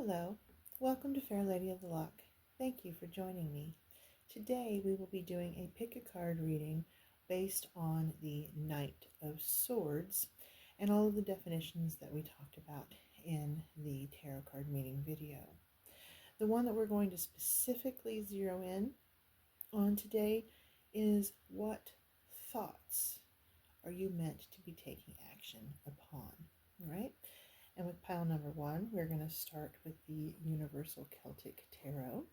Hello, welcome to Fair Lady of the Loch. Thank you for joining me. Today we will be doing a pick a card reading based on the Knight of Swords and all of the definitions that we talked about in the tarot card meeting video. The one that we're going to specifically zero in on today is what thoughts are you meant to be taking action upon, right? And with pile number 1, we're going to start with the Universal Celtic Tarot.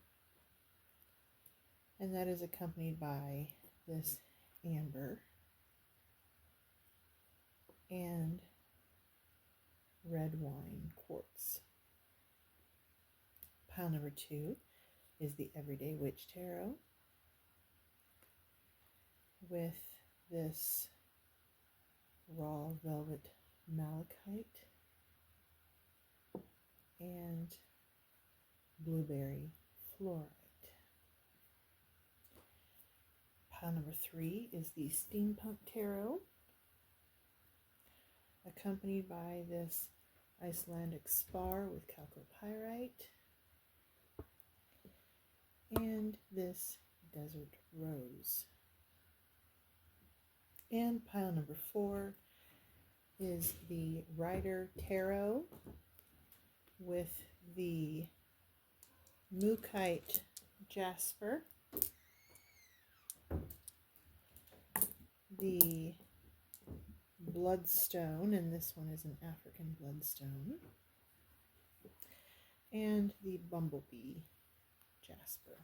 And that is accompanied by this amber and red wine quartz. Pile number 2 is the Everyday Witch Tarot with this raw velvet malachite and blueberry fluorite. Pile number 3 is the Steampunk Tarot, accompanied by this Icelandic spar with chalcopyrite and this desert rose. And pile number 4 is the Rider Tarot with the mookaite jasper, the bloodstone, and this one is an African bloodstone, and the bumblebee jasper.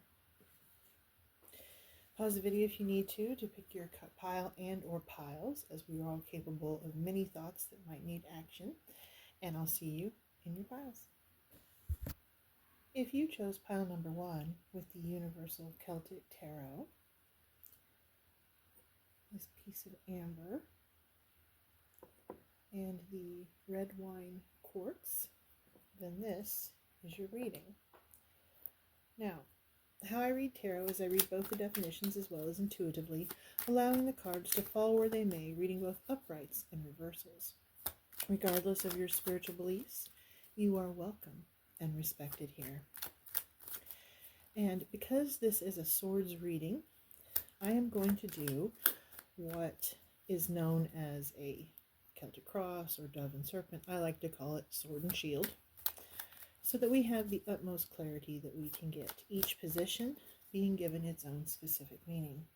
Pause the video if you need to pick your pile and or piles, as we are all capable of many thoughts that might need action, and I'll see you in your piles. If you chose pile number 1 with the Universal Celtic Tarot, this piece of amber and the red wine quartz, then this is your reading. Now, how I read tarot is I read both the definitions as well as intuitively, allowing the cards to fall where they may, reading both uprights and reversals. Regardless of your spiritual beliefs, you are welcome and respected here. And because this is a swords reading, I am going to do what is known as a Celtic cross or dove and serpent. I like to call it sword and shield, so that we have the utmost clarity that we can get, each position being given its own specific meaning.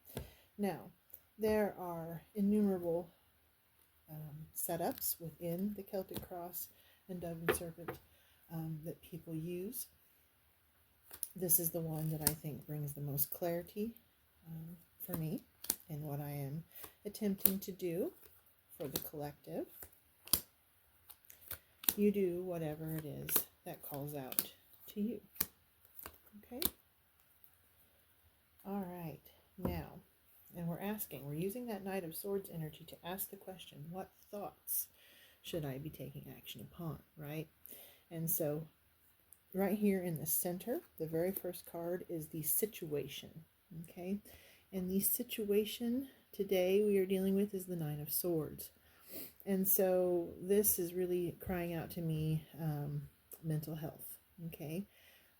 Now, there are innumerable setups within the Celtic cross and dove and serpent that people use. This is the one that I think brings the most clarity for me in what I am attempting to do for the collective. You do whatever it is that calls out to you. Okay? All right. Now, and we're using that Knight of Swords energy to ask the question, what thoughts should I be taking action upon, right? And so right here in the center, the very first card is the situation, okay? And the situation today we are dealing with is the Nine of Swords. And so this is really crying out to me, mental health, okay?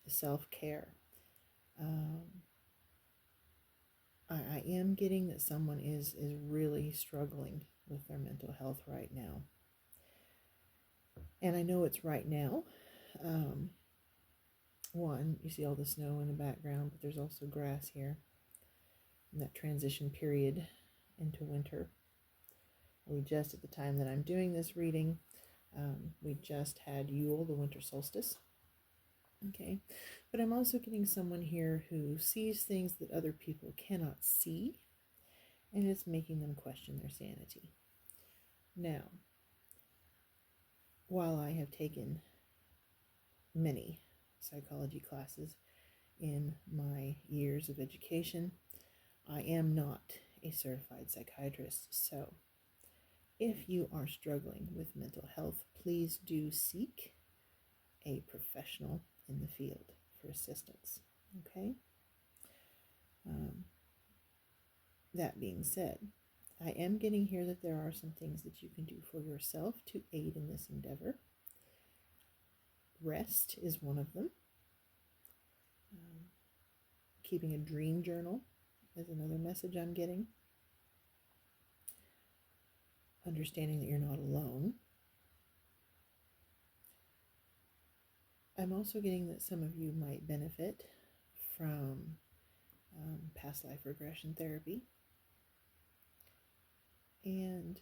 The self-care. I am getting that someone is really struggling with their mental health right now. And I know it's right now. One, you see all the snow in the background, but there's also grass here. In that transition period into winter. We just, at the time that I'm doing this reading, we just had Yule, the winter solstice. Okay, but I'm also getting someone here who sees things that other people cannot see, and it's making them question their sanity. Now, while I have taken many psychology classes in my years of education, I am not a certified psychiatrist. So if you are struggling with mental health, please do seek a professional in the field for assistance. Okay? That being said, I am getting here that there are some things that you can do for yourself to aid in this endeavor. Rest is one of them. Keeping a dream journal is another message I'm getting. Understanding that you're not alone. I'm also getting that some of you might benefit from past life regression therapy. And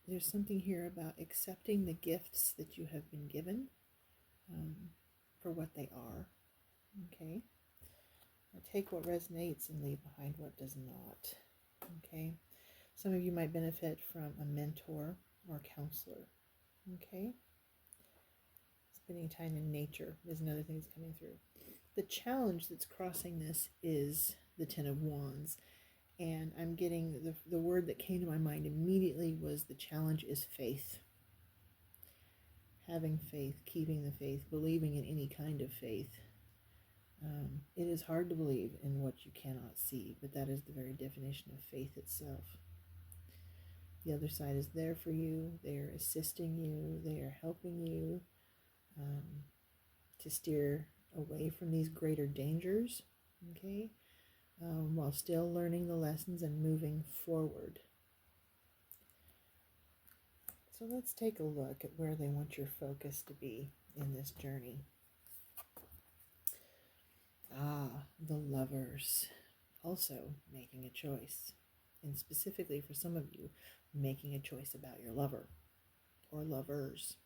there's something here about accepting the gifts that you have been given for what they are. Okay? Now take what resonates and leave behind what does not. Okay? Some of you might benefit from a mentor or counselor. Okay? Spending time in nature is another thing that's coming through. The challenge that's crossing this is the Ten of Wands. And I'm getting the word that came to my mind immediately was the challenge is faith. Having faith, keeping the faith, believing in any kind of faith. It is hard to believe in what you cannot see, but that is the very definition of faith itself. The other side is there for you. They are assisting you. They are helping you to steer away from these greater dangers, okay, while still learning the lessons and moving forward. So let's take a look at where they want your focus to be in this journey. The Lovers. Also making a choice. And specifically for some of you, making a choice about your lover or lovers.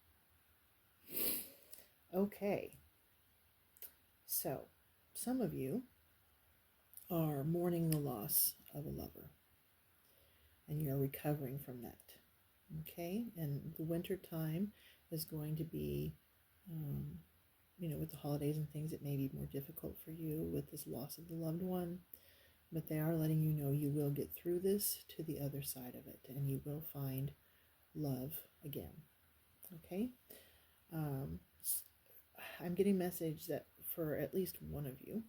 Okay. So, some of you are mourning the loss of a lover. And you're recovering from that. Okay? And the winter time is going to be, with the holidays and things, it may be more difficult for you with this loss of the loved one. But they are letting you know you will get through this to the other side of it. And you will find love again. Okay? I'm getting a message that for at least one of you,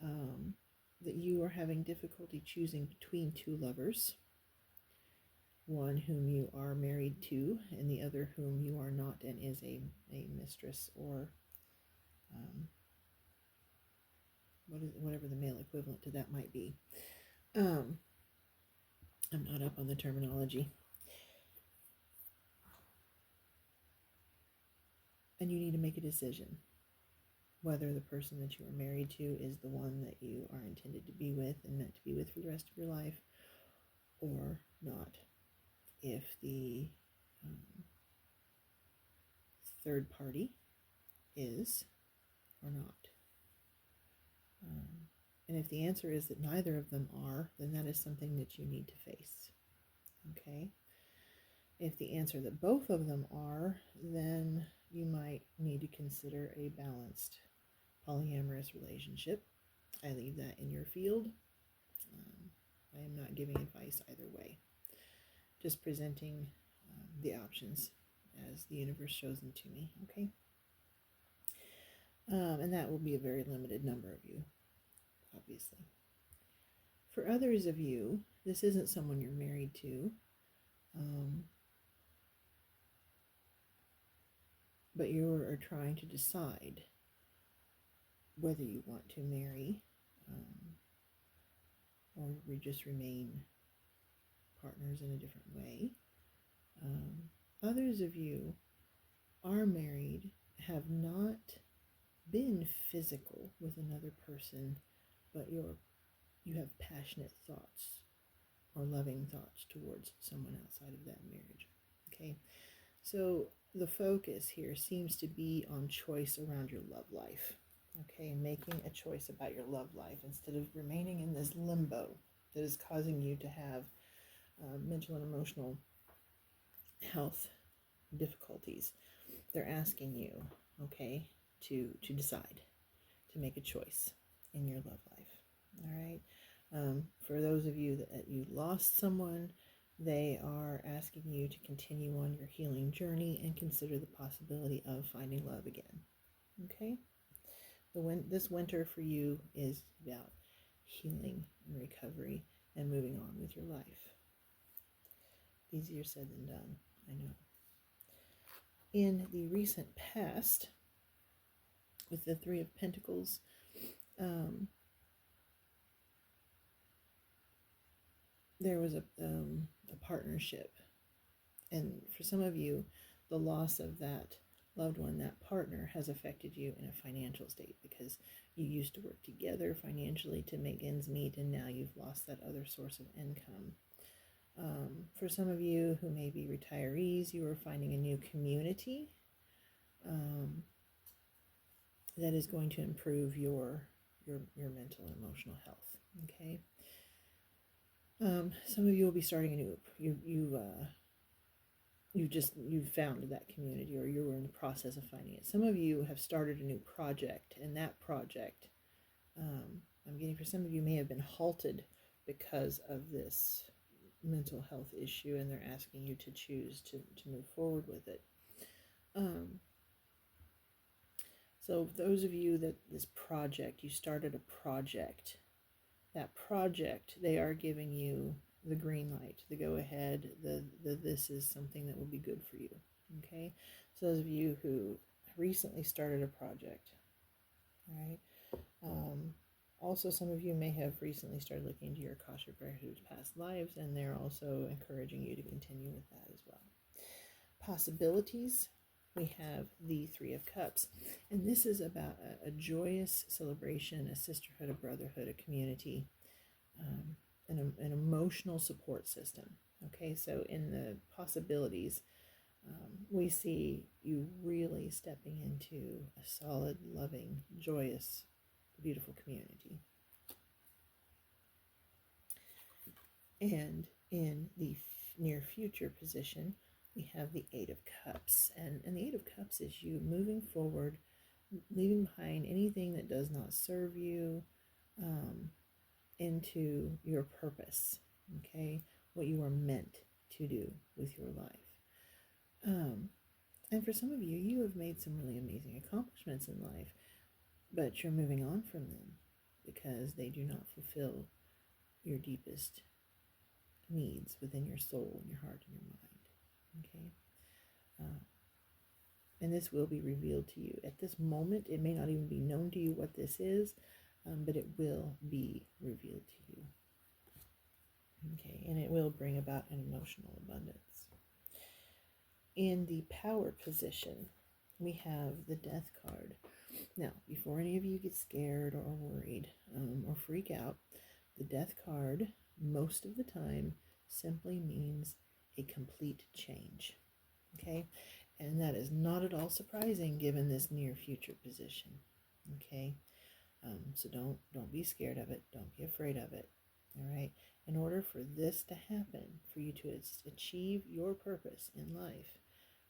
that you are having difficulty choosing between two lovers. One whom you are married to, and the other whom you are not and is a mistress or whatever the male equivalent to that might be. I'm not up on the terminology. And you need to make a decision whether the person that you are married to is the one that you are intended to be with and meant to be with for the rest of your life or not. If the third party is or not. And if the answer is that neither of them are, then that is something that you need to face. Okay? If the answer that both of them are, then you might need to consider a balanced polyamorous relationship. I leave that in your field. I am not giving advice either way. Just presenting the options as the universe shows them to me, okay? And that will be a very limited number of you, obviously. For others of you, this isn't someone you're married to, but you are trying to decide whether you want to marry or just remain partners in a different way. Others of you are married, have not been physical with another person, but you have passionate thoughts or loving thoughts towards someone outside of that marriage. Okay, so the focus here seems to be on choice around your love life. Okay, making a choice about your love life instead of remaining in this limbo that is causing you to have mental and emotional health difficulties. They're asking you, okay, to decide, to make a choice in your love life. All right. For those of you that you lost someone, they are asking you to continue on your healing journey and consider the possibility of finding love again. Okay. This winter for you is about healing and recovery and moving on with your life. Easier said than done, I know. In the recent past, with the Three of Pentacles, there was a partnership. And for some of you, the loss of that loved one, that partner, has affected you in a financial state because you used to work together financially to make ends meet, and now you've lost that other source of income. For some of you who may be retirees, you are finding a new community that is going to improve your mental and emotional health. Okay. Some of you will be starting a new. You've found that community, or you were in the process of finding it. Some of you have started a new project, and that project, I'm getting, for some of you, may have been halted because of this mental health issue, and they're asking you to choose to move forward with it. So those of you that this project, you started a project, that project, they are giving you the green light, the go ahead, the this is something that will be good for you. Okay, so those of you who recently started a project, right? Also, some of you may have recently started looking into your Akashic Records past lives, and they're also encouraging you to continue with that as well. Possibilities, we have the Three of Cups, and this is about a joyous celebration, a sisterhood, a brotherhood, a community, an emotional support system. Okay, so in the possibilities, we see you really stepping into a solid, loving, joyous, beautiful community. And in the near future position, we have the Eight of Cups. And the Eight of Cups is you moving forward, leaving behind anything that does not serve you, into your purpose, okay? What you are meant to do with your life. And for some of you, you have made some really amazing accomplishments in life, but you're moving on from them because they do not fulfill your deepest needs within your soul, and your heart, and your mind. Okay? And this will be revealed to you. At this moment, it may not even be known to you what this is, but it will be revealed to you. Okay, and it will bring about an emotional abundance. In the power position, we have the Death card. Now, before any of you get scared or worried or freak out, the Death card, most of the time, simply means a complete change. Okay, and that is not at all surprising given this near future position. Okay, so don't be scared of it. Don't be afraid of it. All right. In order for this to happen, for you to achieve your purpose in life,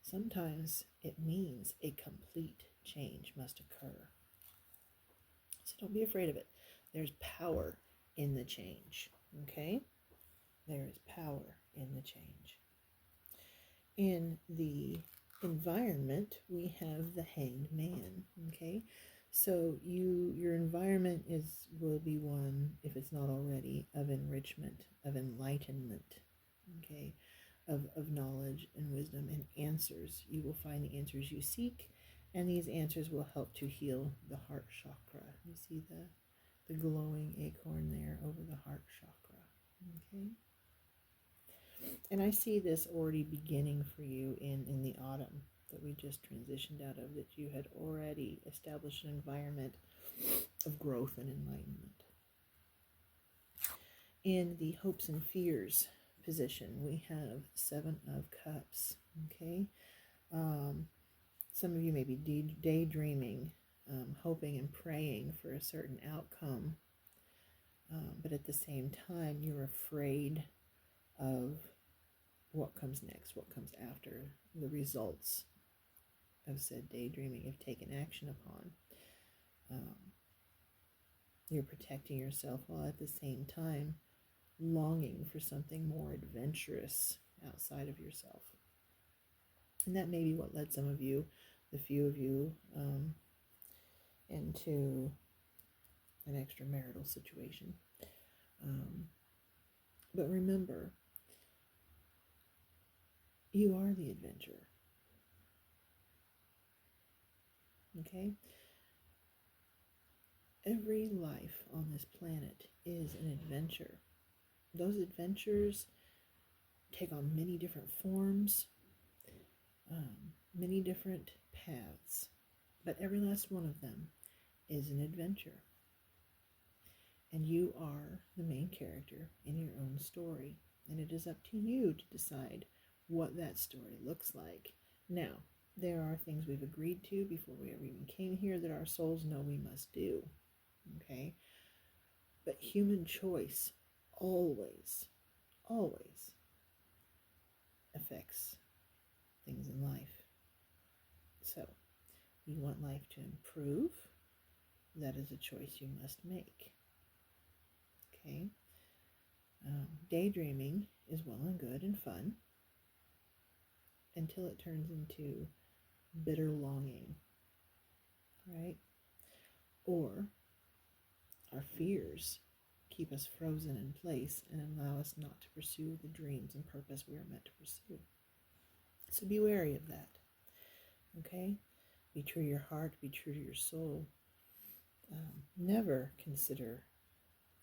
sometimes it means a complete change must occur. So don't be afraid of it. There's power in the change. Okay? There is power in the change. In the environment, we have the Hanged Man. Okay? So your environment will be one, if it's not already, of enrichment, of enlightenment, okay, of knowledge and wisdom and answers. You will find the answers you seek, and these answers will help to heal the heart chakra. You see the glowing acorn there over the heart chakra, okay? And I see this already beginning for you in the autumn that we just transitioned out of, that you had already established an environment of growth and enlightenment. In the hopes and fears position, we have Seven of Cups, okay? Some of you may be daydreaming, hoping and praying for a certain outcome, but at the same time, you're afraid of what comes next, what comes after the results of said daydreaming if taken action upon. You're protecting yourself while at the same time longing for something more adventurous outside of yourself. And that may be what led some of you, the few of you, into an extramarital situation. But remember, you are the adventurer. Okay? Every life on this planet is an adventure. Those adventures take on many different forms, many different paths, but every last one of them is an adventure. And you are the main character in your own story, and it is up to you to decide what that story looks like. Now, there are things we've agreed to before we ever even came here that our souls know we must do, okay? But human choice always affects things in life. So, you want life to improve, that is a choice you must make. Okay? Daydreaming is well and good and fun until it turns into bitter longing, right? Or our fears keep us frozen in place and allow us not to pursue the dreams and purpose we are meant to pursue. So be wary of that, okay? Be true to your heart, be true to your soul. Never consider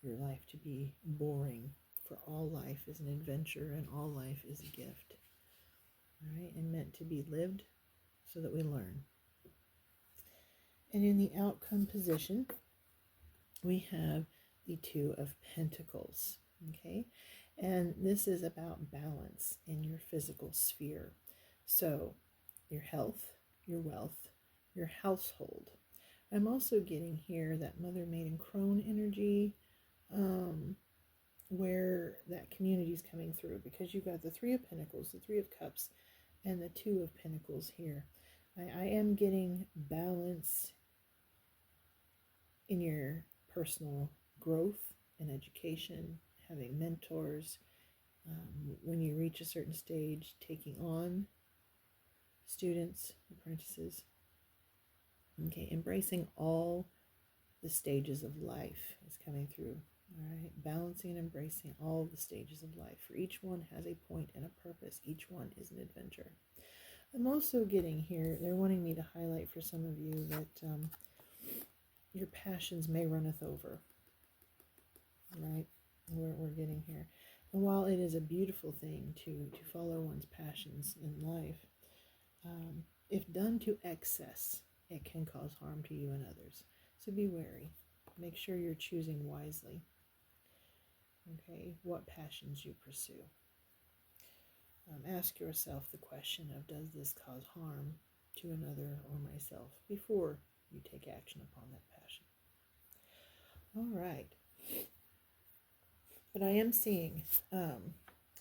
your life to be boring, for all life is an adventure and all life is a gift, all right? And meant to be lived so that we learn. And in the outcome position, we have the Two of Pentacles, okay? And this is about balance in your physical sphere. So your health, your wealth, your household. I'm also getting here that Mother, Maiden, Crone energy, where that community is coming through, because you've got the Three of Pentacles, the Three of Cups, and the Two of Pentacles here. I am getting balance in your personal growth and education, having mentors, when you reach a certain stage, taking on students, apprentices, okay, embracing all the stages of life is coming through, all right, balancing and embracing all the stages of life, for each one has a point and a purpose, each one is an adventure. I'm also getting here, they're wanting me to highlight for some of you that your passions may runneth over, right? We're getting here. And while it is a beautiful thing to follow one's passions in life, if done to excess, it can cause harm to you and others. So be wary. Make sure you're choosing wisely, okay, what passions you pursue. Ask yourself the question of, does this cause harm to another or myself, before you take action upon that passion. All right. But I am seeing,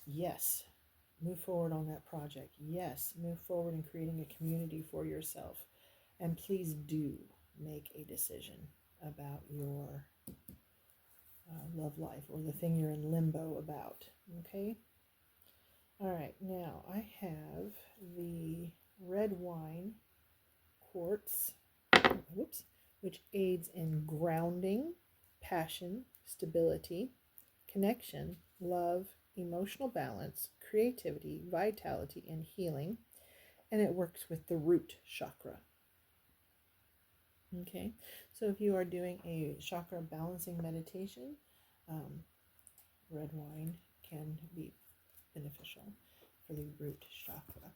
yes, move forward on that project. Yes, move forward in creating a community for yourself. And please do make a decision about your love life, or the thing you're in limbo about, okay? All right, now I have the red wine quartz, which aids in grounding, passion, stability, connection, love, emotional balance, creativity, vitality, and healing. And it works with the root chakra. Okay, so if you are doing a chakra balancing meditation, red wine can be beneficial for the root chakra.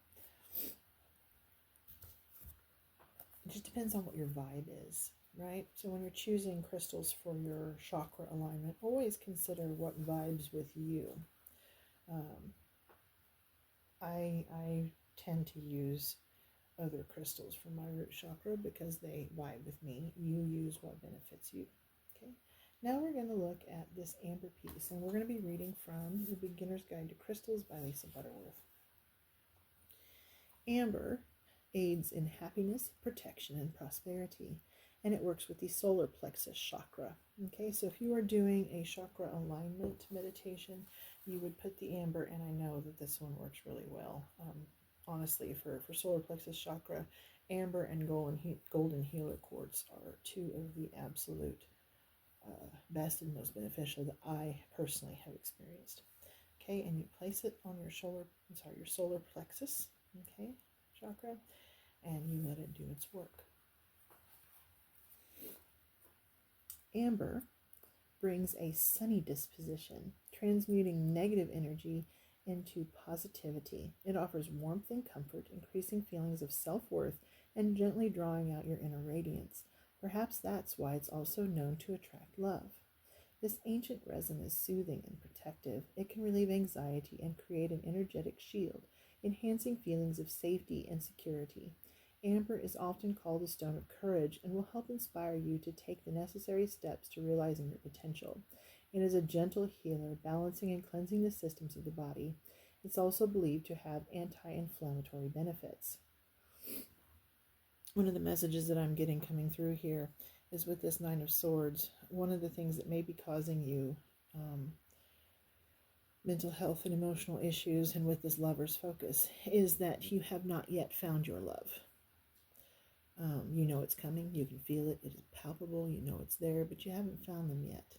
It just depends on what your vibe is, right? So when you're choosing crystals for your chakra alignment, always consider what vibes with you. I tend to use other crystals for my root chakra because they vibe with me. You use what benefits you. Okay. Now we're going to look at this amber piece, and we're going to be reading from The Beginner's Guide to Crystals by Lisa Butterworth. Amber aids in happiness, protection, and prosperity, and it works with the solar plexus chakra. Okay, so if you are doing a chakra alignment meditation, you would put the amber, and I know that this one works really well. Honestly, for solar plexus chakra, amber and golden healer quartz are two of the absolute best and most beneficial that I personally have experienced. Okay, and you place it on your solar plexus, okay, chakra, and you let it do its work. Amber brings a sunny disposition, transmuting negative energy into positivity. It offers warmth and comfort, increasing feelings of self-worth and gently drawing out your inner radiance. Perhaps that's why it's also known to attract love. This ancient resin is soothing and protective. It can relieve anxiety and create an energetic shield, enhancing feelings of safety and security. Amber is often called a stone of courage and will help inspire you to take the necessary steps to realizing your potential. It is a gentle healer, balancing and cleansing the systems of the body. It's also believed to have anti-inflammatory benefits. One of the messages that I'm getting coming through here is with this Nine of Swords. One of the things that may be causing you mental health and emotional issues, and with this Lover's focus, is that you have not yet found your love. You know it's coming, you can feel it, it is palpable, you know it's there, but you haven't found them yet.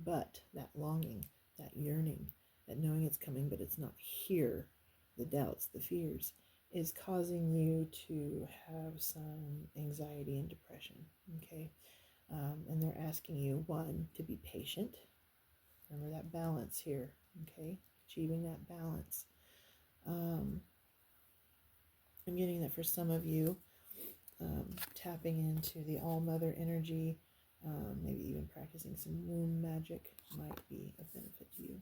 But that longing, that yearning, that knowing it's coming but it's not here, the doubts, the fears, is causing you to have some anxiety and depression, okay? And they're asking you, one, to be patient. Remember that balance here, okay? Achieving that balance. I'm getting that for some of you, tapping into the All-Mother energy, maybe even practicing some womb magic might be of benefit to you.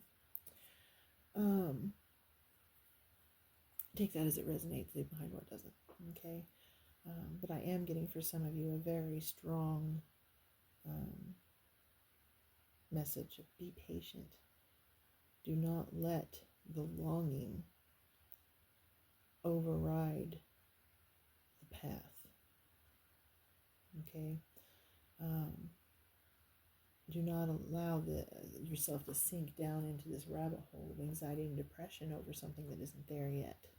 Take that as it resonates, leave behind what doesn't, okay? But I am getting for some of you a very strong message of be patient. Do not let the longing override the path. Okay? Do not allow yourself to sink down into this rabbit hole of anxiety and depression over something that isn't there yet,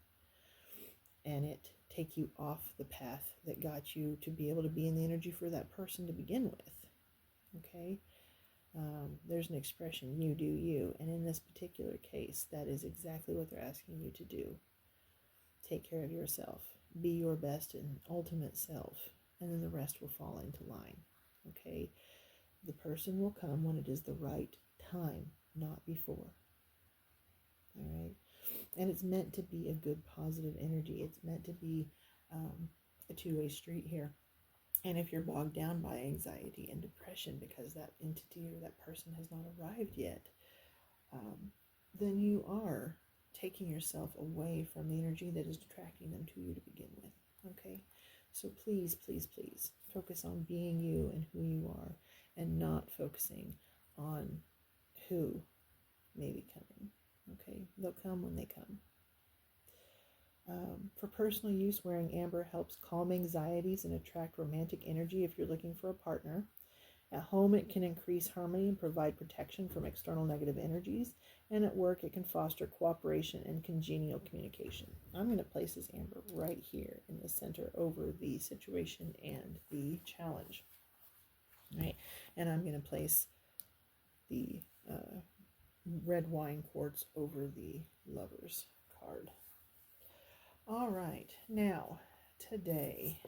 and it take you off the path that got you to be able to be in the energy for that person to begin with. Okay? There's an expression, you do you, and in this particular case, that is exactly what they're asking you to do. Take care of yourself. Be your best and ultimate self, and then the rest will fall into line. Okay? The person will come when it is the right time, not before. All right? And it's meant to be a good, positive energy. It's meant to be a two-way street here. And if you're bogged down by anxiety and depression because that entity or that person has not arrived yet, then you are taking yourself away from the energy that is attracting them to you to begin with. Okay? So please, please, please focus on being you and who you are, and not focusing on who may be coming. Okay? They'll come when they come. For personal use, wearing amber helps calm anxieties and attract romantic energy if you're looking for a partner. At home, it can increase harmony and provide protection from external negative energies. And at work, it can foster cooperation and congenial communication. I'm going to place this amber right here in the center over the situation and the challenge. All right, and I'm going to place the red wine quartz over the Lover's card. All right, now, today,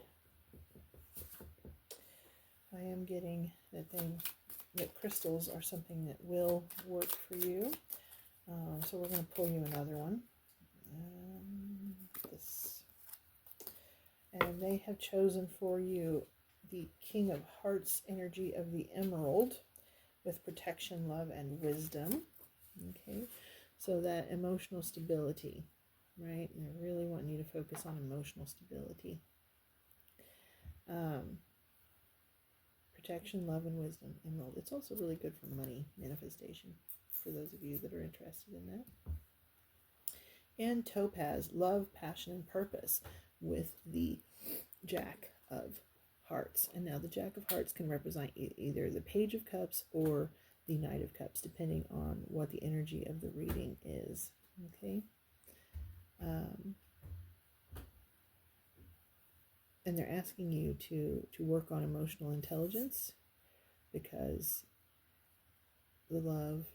I am getting that crystals are something that will work for you. So we're going to pull you another one. And they have chosen for you the King of Hearts energy of the Emerald with protection, love, and wisdom. Okay, so that emotional stability, right? And I really want you to focus on emotional stability. Protection, love, and wisdom, Emerald. It's also really good for money manifestation, for those of you that are interested in that. And Topaz, love, passion, and purpose, with the Jack of Hearts. And now the Jack of Hearts can represent either the Page of Cups or the Knight of Cups, depending on what the energy of the reading is. Okay? And they're asking you to work on emotional intelligence, because the love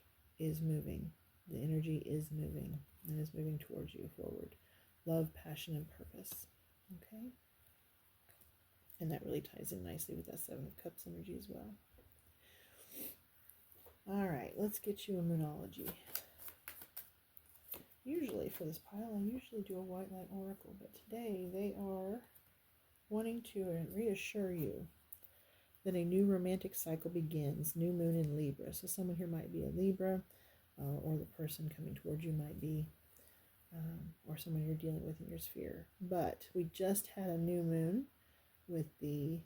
is moving. The energy is moving and is moving towards you forward. Love, passion, and purpose. Okay? And that really ties in nicely with that Seven of Cups energy as well. All right, let's get you a Moonology. Usually for this pile, I usually do a white light oracle, but today they are wanting to reassure you that a new romantic cycle begins, new moon in Libra. So someone here might be a Libra, or the person coming towards you might be, or someone you're dealing with in your sphere. But we just had a new moon with the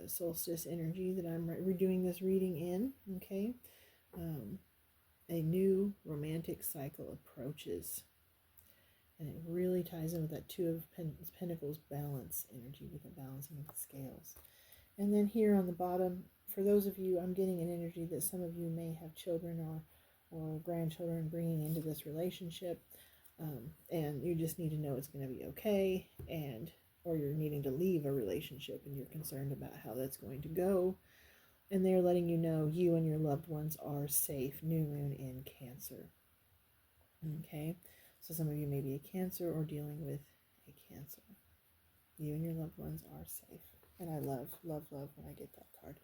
solstice energy that I'm redoing this reading in, okay? A new romantic cycle approaches, and it really ties in with that Two of Pentacles balance energy, with the balancing of the scales. And then here on the bottom, for those of you, I'm getting an energy that some of you may have children or grandchildren bringing into this relationship, and you just need to know it's going to be okay, or you're needing to leave a relationship and you're concerned about how that's going to go. And they're letting you know you and your loved ones are safe. New moon in Cancer. Okay? So some of you may be a Cancer or dealing with a Cancer. You and your loved ones are safe. And I love, love, love when I get that card.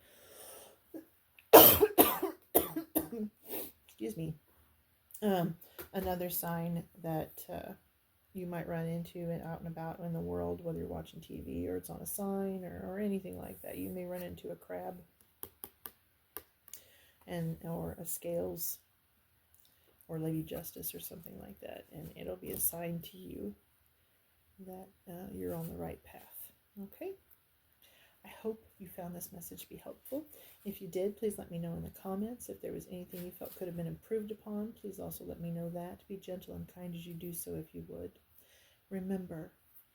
Excuse me. Another sign that you might run into and out and about in the world, whether you're watching TV or it's on a sign or anything like that. You may run into a crab or a scales or Lady Justice or something like that, and it'll be a sign to you that you're on the right path. Okay, I hope you found this message to be helpful. If you did, please let me know in the comments. If there was anything you felt could have been improved upon, please also let me know that. Be gentle and kind as you do so, if you would. Remember,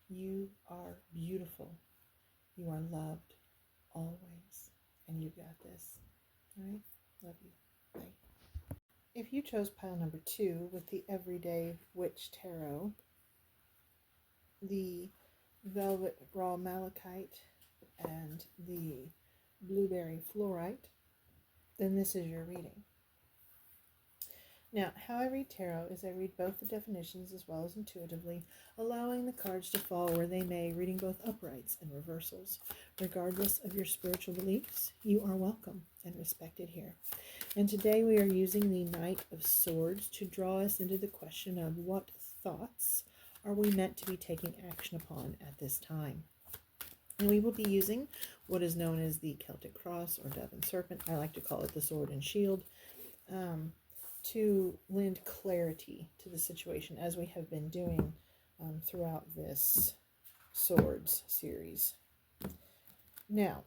you are beautiful, you are loved always, and you got this. All right, love you. Bye. If you chose pile number 2 with the Everyday Witch Tarot, the Velvet Raw Malachite, and the Blueberry Fluorite, then this is your reading. Now, how I read tarot is I read both the definitions as well as intuitively, allowing the cards to fall where they may, reading both uprights and reversals. Regardless of your spiritual beliefs, you are welcome and respected here. And today we are using the Knight of Swords to draw us into the question of what thoughts are we meant to be taking action upon at this time. And we will be using what is known as the Celtic Cross or Dove and Serpent. I like to call it the Sword and Shield, to lend clarity to the situation, as we have been doing throughout this Swords series. Now,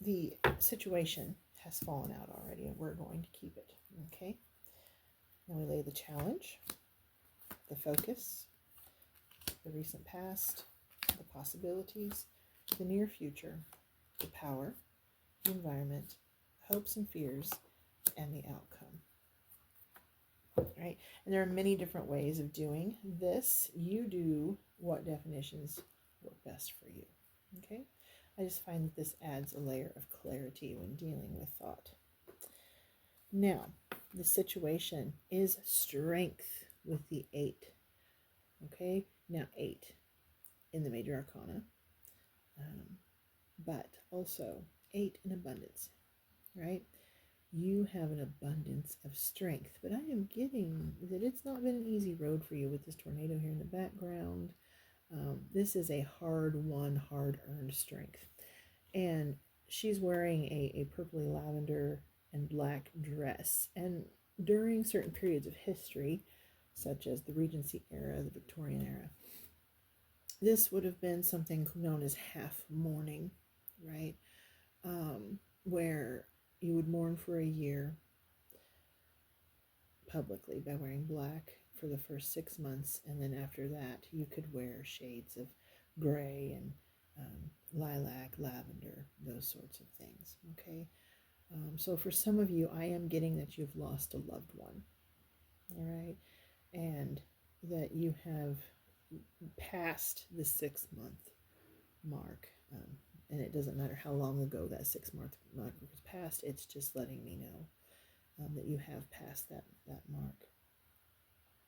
the situation has fallen out already, and we're going to keep it. Okay? Now we lay the challenge, the focus, the recent past, the possibilities, the near future, the power, the environment, hopes and fears, and the outcome. Right? And there are many different ways of doing this. You do what definitions work best for you. Okay? I just find that this adds a layer of clarity when dealing with thought. Now, the situation is strength with the 8. Okay? Now 8 in the major arcana, but also 8 in abundance, right? You have an abundance of strength, but I am getting that it's not been an easy road for you with this tornado here in the background. This is a hard-won, hard-earned strength. And she's wearing a purpley lavender and black dress. And during certain periods of history, such as the Regency era, the Victorian era, this would have been something known as half mourning, right? Where you would mourn for a year publicly by wearing black for the first 6 months, and then after that you could wear shades of gray and lilac, lavender, those sorts of things. Okay, so for some of you, I am getting that you've lost a loved one, all right, and that you have passed the 6-month mark, and it doesn't matter how long ago that 6-month mark was passed. It's just letting me know that you have passed that mark.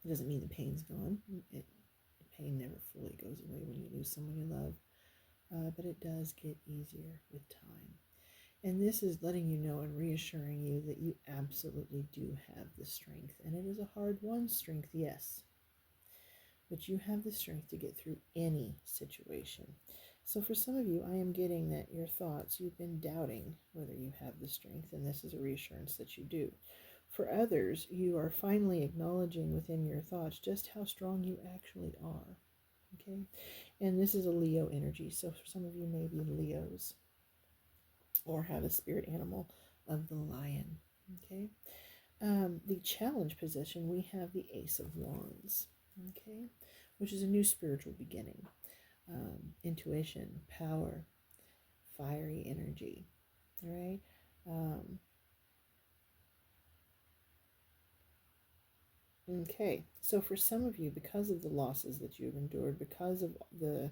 It doesn't mean the pain's gone. The pain never fully goes away when you lose someone you love, but it does get easier with time. And this is letting you know and reassuring you that you absolutely do have the strength. And it is a hard-won strength, yes. But you have the strength to get through any situation. So for some of you, I am getting that your thoughts, you've been doubting whether you have the strength, and this is a reassurance that you do. For others, you are finally acknowledging within your thoughts just how strong you actually are. Okay? And this is a Leo energy. So for some of you, maybe Leos, or have a spirit animal of the lion. Okay? The challenge position, we have the Ace of Wands. Okay? Which is a new spiritual beginning. Intuition, power, fiery energy. All right? Okay, so for some of you, because of the losses that you've endured, because of the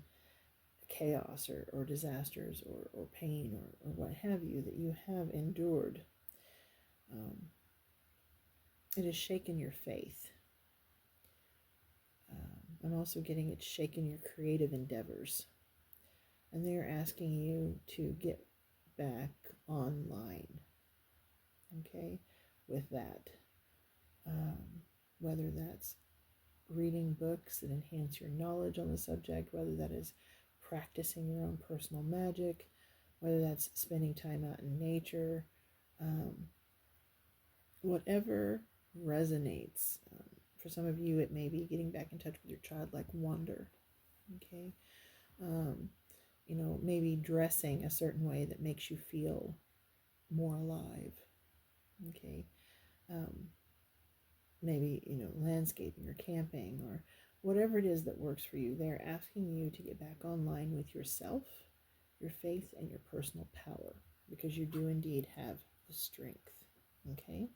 chaos or disasters or pain or what have you that you have endured, it has shaken your faith. I'm also getting it shaken your creative endeavors. And they're asking you to get back online, okay, with that. Whether that's reading books that enhance your knowledge on the subject, whether that is practicing your own personal magic, whether that's spending time out in nature, whatever resonates. For some of you, it may be getting back in touch with your childlike wonder, okay? You know, maybe dressing a certain way that makes you feel more alive, okay? Maybe, you know, landscaping or camping or whatever it is that works for you. They're asking you to get back online with yourself, your faith, and your personal power, because you do indeed have the strength, okay?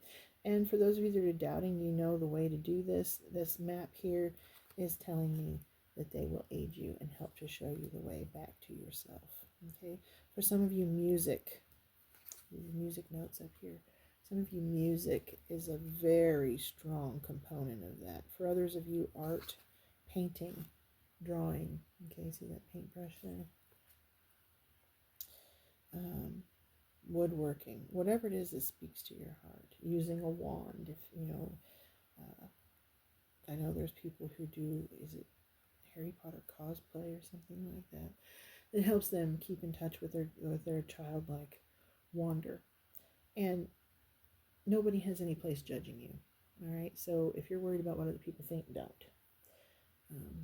And for those of you that are doubting, you know the way to do this. This map here is telling me that they will aid you and help to show you the way back to yourself, okay? For some of you, music notes up here. Some of you, music is a very strong component of that. For others of you, art, painting, drawing. Okay, see that paintbrush there? Woodworking, whatever it is that speaks to your heart. Using a wand, if you know. I know there's people who do, is it Harry Potter cosplay or something like that? It helps them keep in touch with their childlike wonder. And nobody has any place judging you, all right? So if you're worried about what other people think, don't.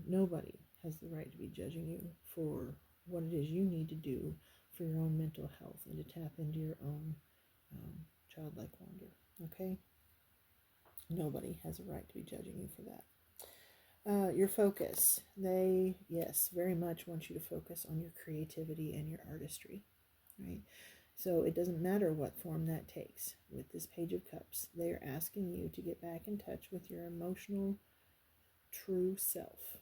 Nobody has the right to be judging you for what it is you need to do for your own mental health and to tap into your own childlike wonder, okay? Nobody has a right to be judging you for that. Your focus. They, yes, very much want you to focus on your creativity and your artistry, right? So it doesn't matter what form that takes. With this Page of Cups, they are asking you to get back in touch with your emotional, true self,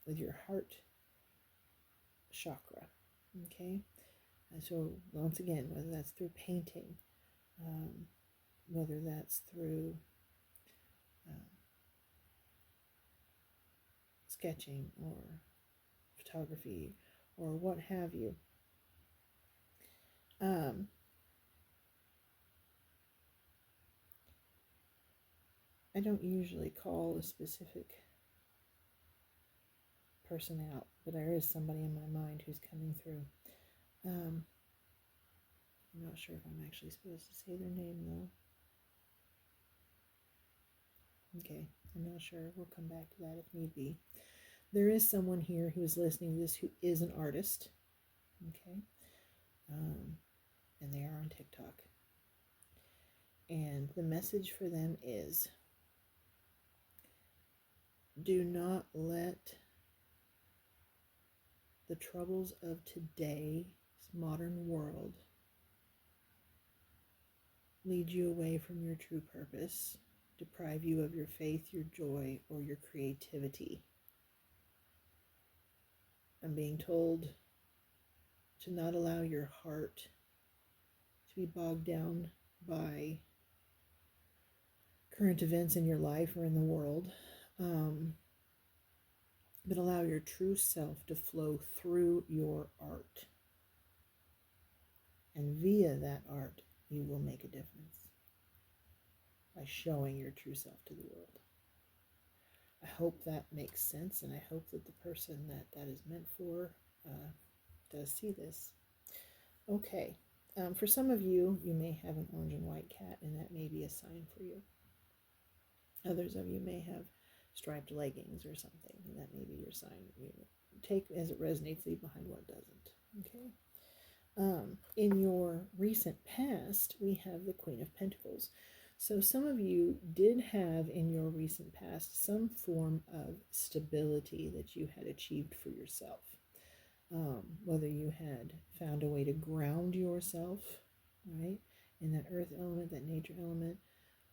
with your heart chakra, okay? And so once again, whether that's through painting, whether that's through sketching or photography or what have you, I don't usually call a specific person out, but there is somebody in my mind who's coming through. I'm not sure if I'm actually supposed to say their name though. Okay, I'm not sure. We'll come back to that if need be. There is someone here who is listening to this who is an artist, okay? And they are on TikTok. And the message for them is, do not let the troubles of today's modern world lead you away from your true purpose, deprive you of your faith, your joy, or your creativity. I'm being told to not allow your heart to be bogged down by current events in your life or in the world, but allow your true self to flow through your art And via that art, you will make a difference by showing your true self to the world. I hope that makes sense, and I hope that the person that is meant for does see this. Okay, for some of you, you may have an orange and white cat, and that may be a sign for you. Others of you may have striped leggings or something, and that may be your sign. You take as it resonates, leave behind what doesn't. Okay. In your recent past, we have the Queen of Pentacles. So some of you did have in your recent past some form of stability that you had achieved for yourself. Whether you had found a way to ground yourself, right, in that earth element, that nature element.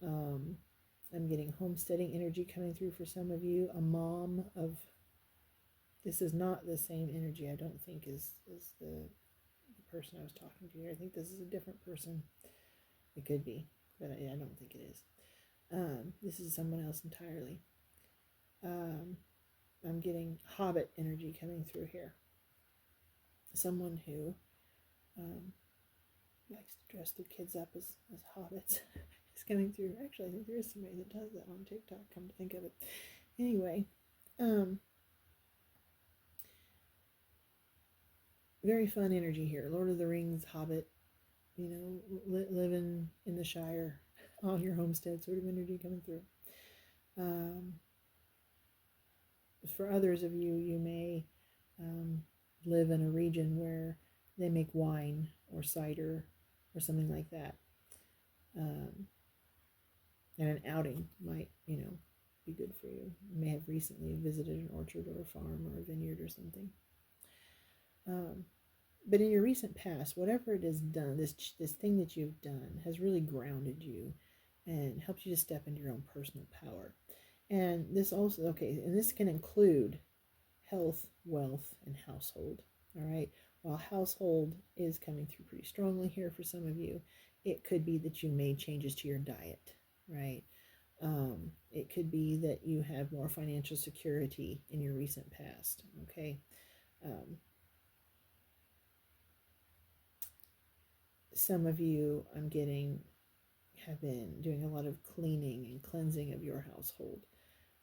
I'm getting homesteading energy coming through for some of you. A mom of, this is not the same energy, I don't think, is the person I was talking to here. I think this is a different person. It could be, but I don't think it is. This is someone else entirely. I'm getting hobbit energy coming through here. Someone who likes to dress their kids up as hobbits is coming through. Actually, I think there is somebody that does that on TikTok, come to think of it. Anyway, very fun energy here. Lord of the Rings, Hobbit, you know, living in the Shire on your homestead sort of energy coming through. For others of you, you may live in a region where they make wine or cider or something like that. And an outing might, you know, be good for you. You may have recently visited an orchard or a farm or a vineyard or something. But in your recent past, whatever it has done, this thing that you've done has really grounded you and helped you to step into your own personal power. And this also, okay, and this can include health, wealth, and household. All right. While household is coming through pretty strongly here for some of you, it could be that you made changes to your diet, right? It could be that you have more financial security in your recent past, okay? Some of you, I'm getting, have been doing a lot of cleaning and cleansing of your household,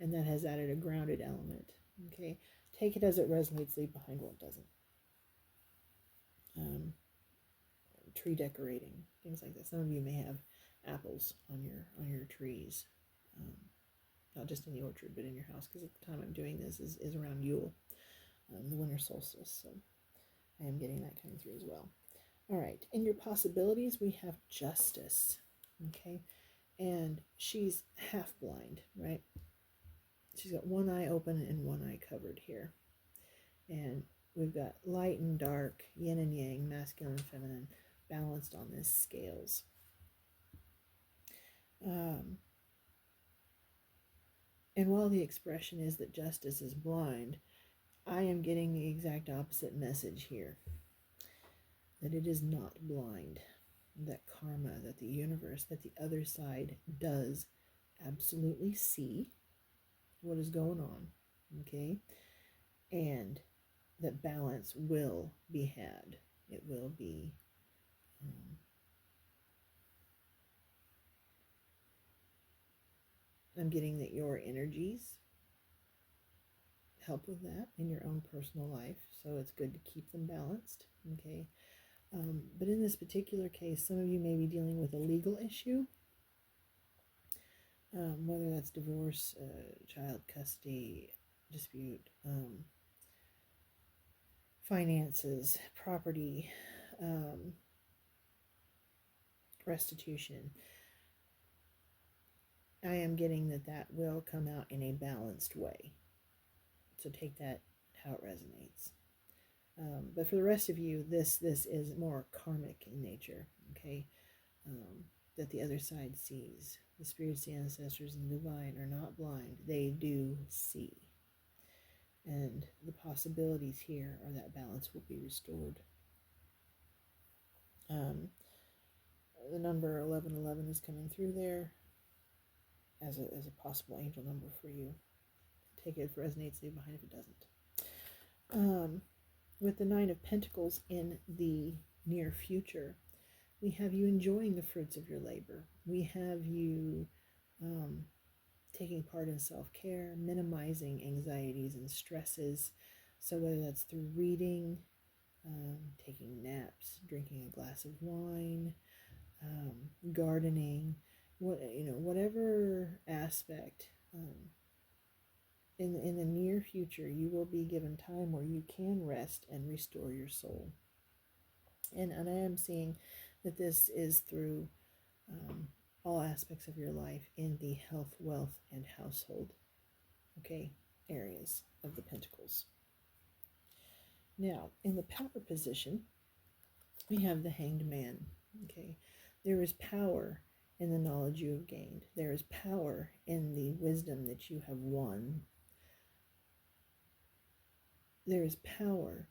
and that has added a grounded element, okay? Take it as it resonates, leave behind what doesn't. Tree decorating, things like that. Some of you may have apples on your trees, not just in the orchard, but in your house, because at the time I'm doing this is around Yule, the winter solstice, so I am getting that coming through as well. All right, in your possibilities, we have Justice, okay? And she's half blind, right? She's got one eye open and one eye covered here. And we've got light and dark, yin and yang, masculine and feminine, balanced on this scales. And while the expression is that Justice is blind, I am getting the exact opposite message here. That it is not blind, that karma, that the universe, that the other side does absolutely see what is going on, okay? And that balance will be had. It will be I'm getting that your energies help with that in your own personal life, so it's good to keep them balanced, okay? But in this particular case, some of you may be dealing with a legal issue, whether that's divorce, child custody dispute, finances, property, restitution. I am getting that will come out in a balanced way. So take that how it resonates. But for the rest of you, this is more karmic in nature, okay? That the other side sees. The spirits, the ancestors, and the divine are not blind. They do see. And the possibilities here are that balance will be restored. The number 1111 is coming through there as a possible angel number for you. Take it if it resonates, leave behind if it doesn't. With the Nine of Pentacles in the near future, We have you enjoying the fruits of your labor. We have you taking part in self-care, minimizing anxieties and stresses. So whether that's through reading, taking naps, drinking a glass of wine, gardening, whatever aspect, in the near future, you will be given time where you can rest and restore your soul. And I am seeing that this is through all aspects of your life in the health, wealth, and household, areas of the pentacles. Now, in the power position, we have the Hanged Man. There is power in the knowledge you have gained. There is power in the wisdom that you have won. There is power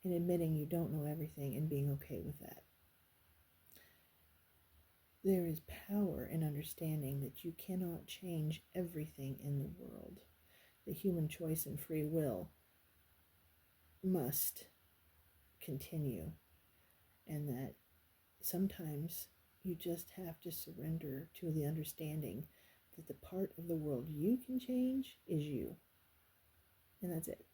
in admitting you don't know everything and being okay with that. There is power in understanding that you cannot change everything in the world. The human choice and free will must continue, and that sometimes you just have to surrender to the understanding that the part of the world you can change is you, and that's it.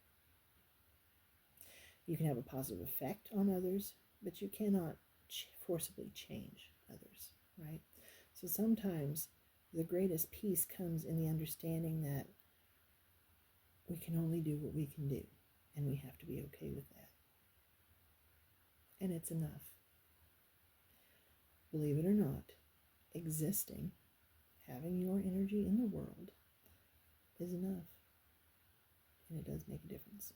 You can have a positive effect on others, but you cannot forcibly change others, right? So sometimes the greatest peace comes in the understanding that we can only do what we can do, and we have to be okay with that. And it's enough. Believe it or not, existing, having your energy in the world is enough. And it does make a difference.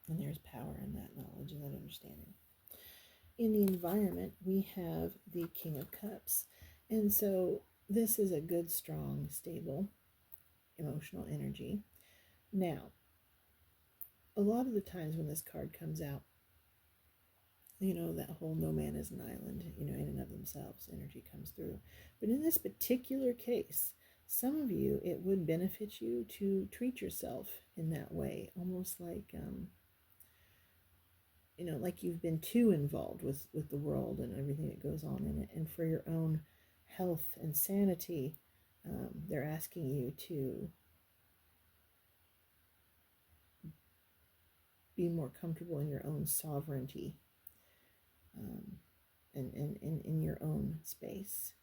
And there's power in that knowledge and that understanding. In the environment, we have the King of Cups. And so this is a good, strong, stable, emotional energy. Now, a lot of the times when this card comes out, that whole no man is an island, in and of themselves, energy comes through. But in this particular case, some of you, it would benefit you to treat yourself in that way, almost like, like you've been too involved with the world and everything that goes on in it. And for your own health and sanity, they're asking you to be more comfortable in your own sovereignty, and in your own space,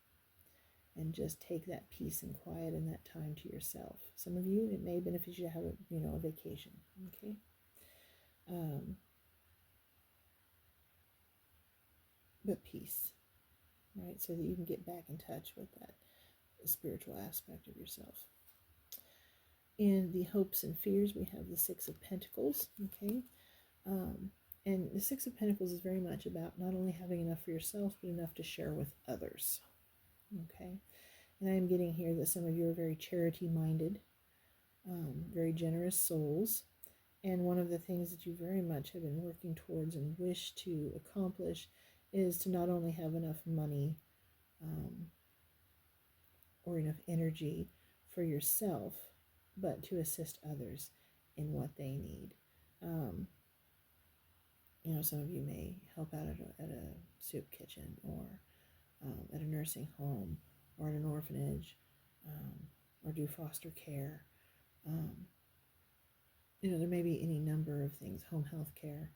and just take that peace and quiet and that time to yourself. Some of you, it may benefit you to have a vacation, but peace, right? So that you can get back in touch with that spiritual aspect of yourself. In the hopes and fears, we have the Six of Pentacles, and the Six of Pentacles is very much about not only having enough for yourself, but enough to share with others, And I am getting here that some of you are very charity-minded, very generous souls, and one of the things that you very much have been working towards and wish to accomplish is to not only have enough money or enough energy for yourself, but to assist others in what they need. Some of you may help out at a soup kitchen, or at a nursing home, or at an orphanage, or do foster care. There may be any number of things, home health care.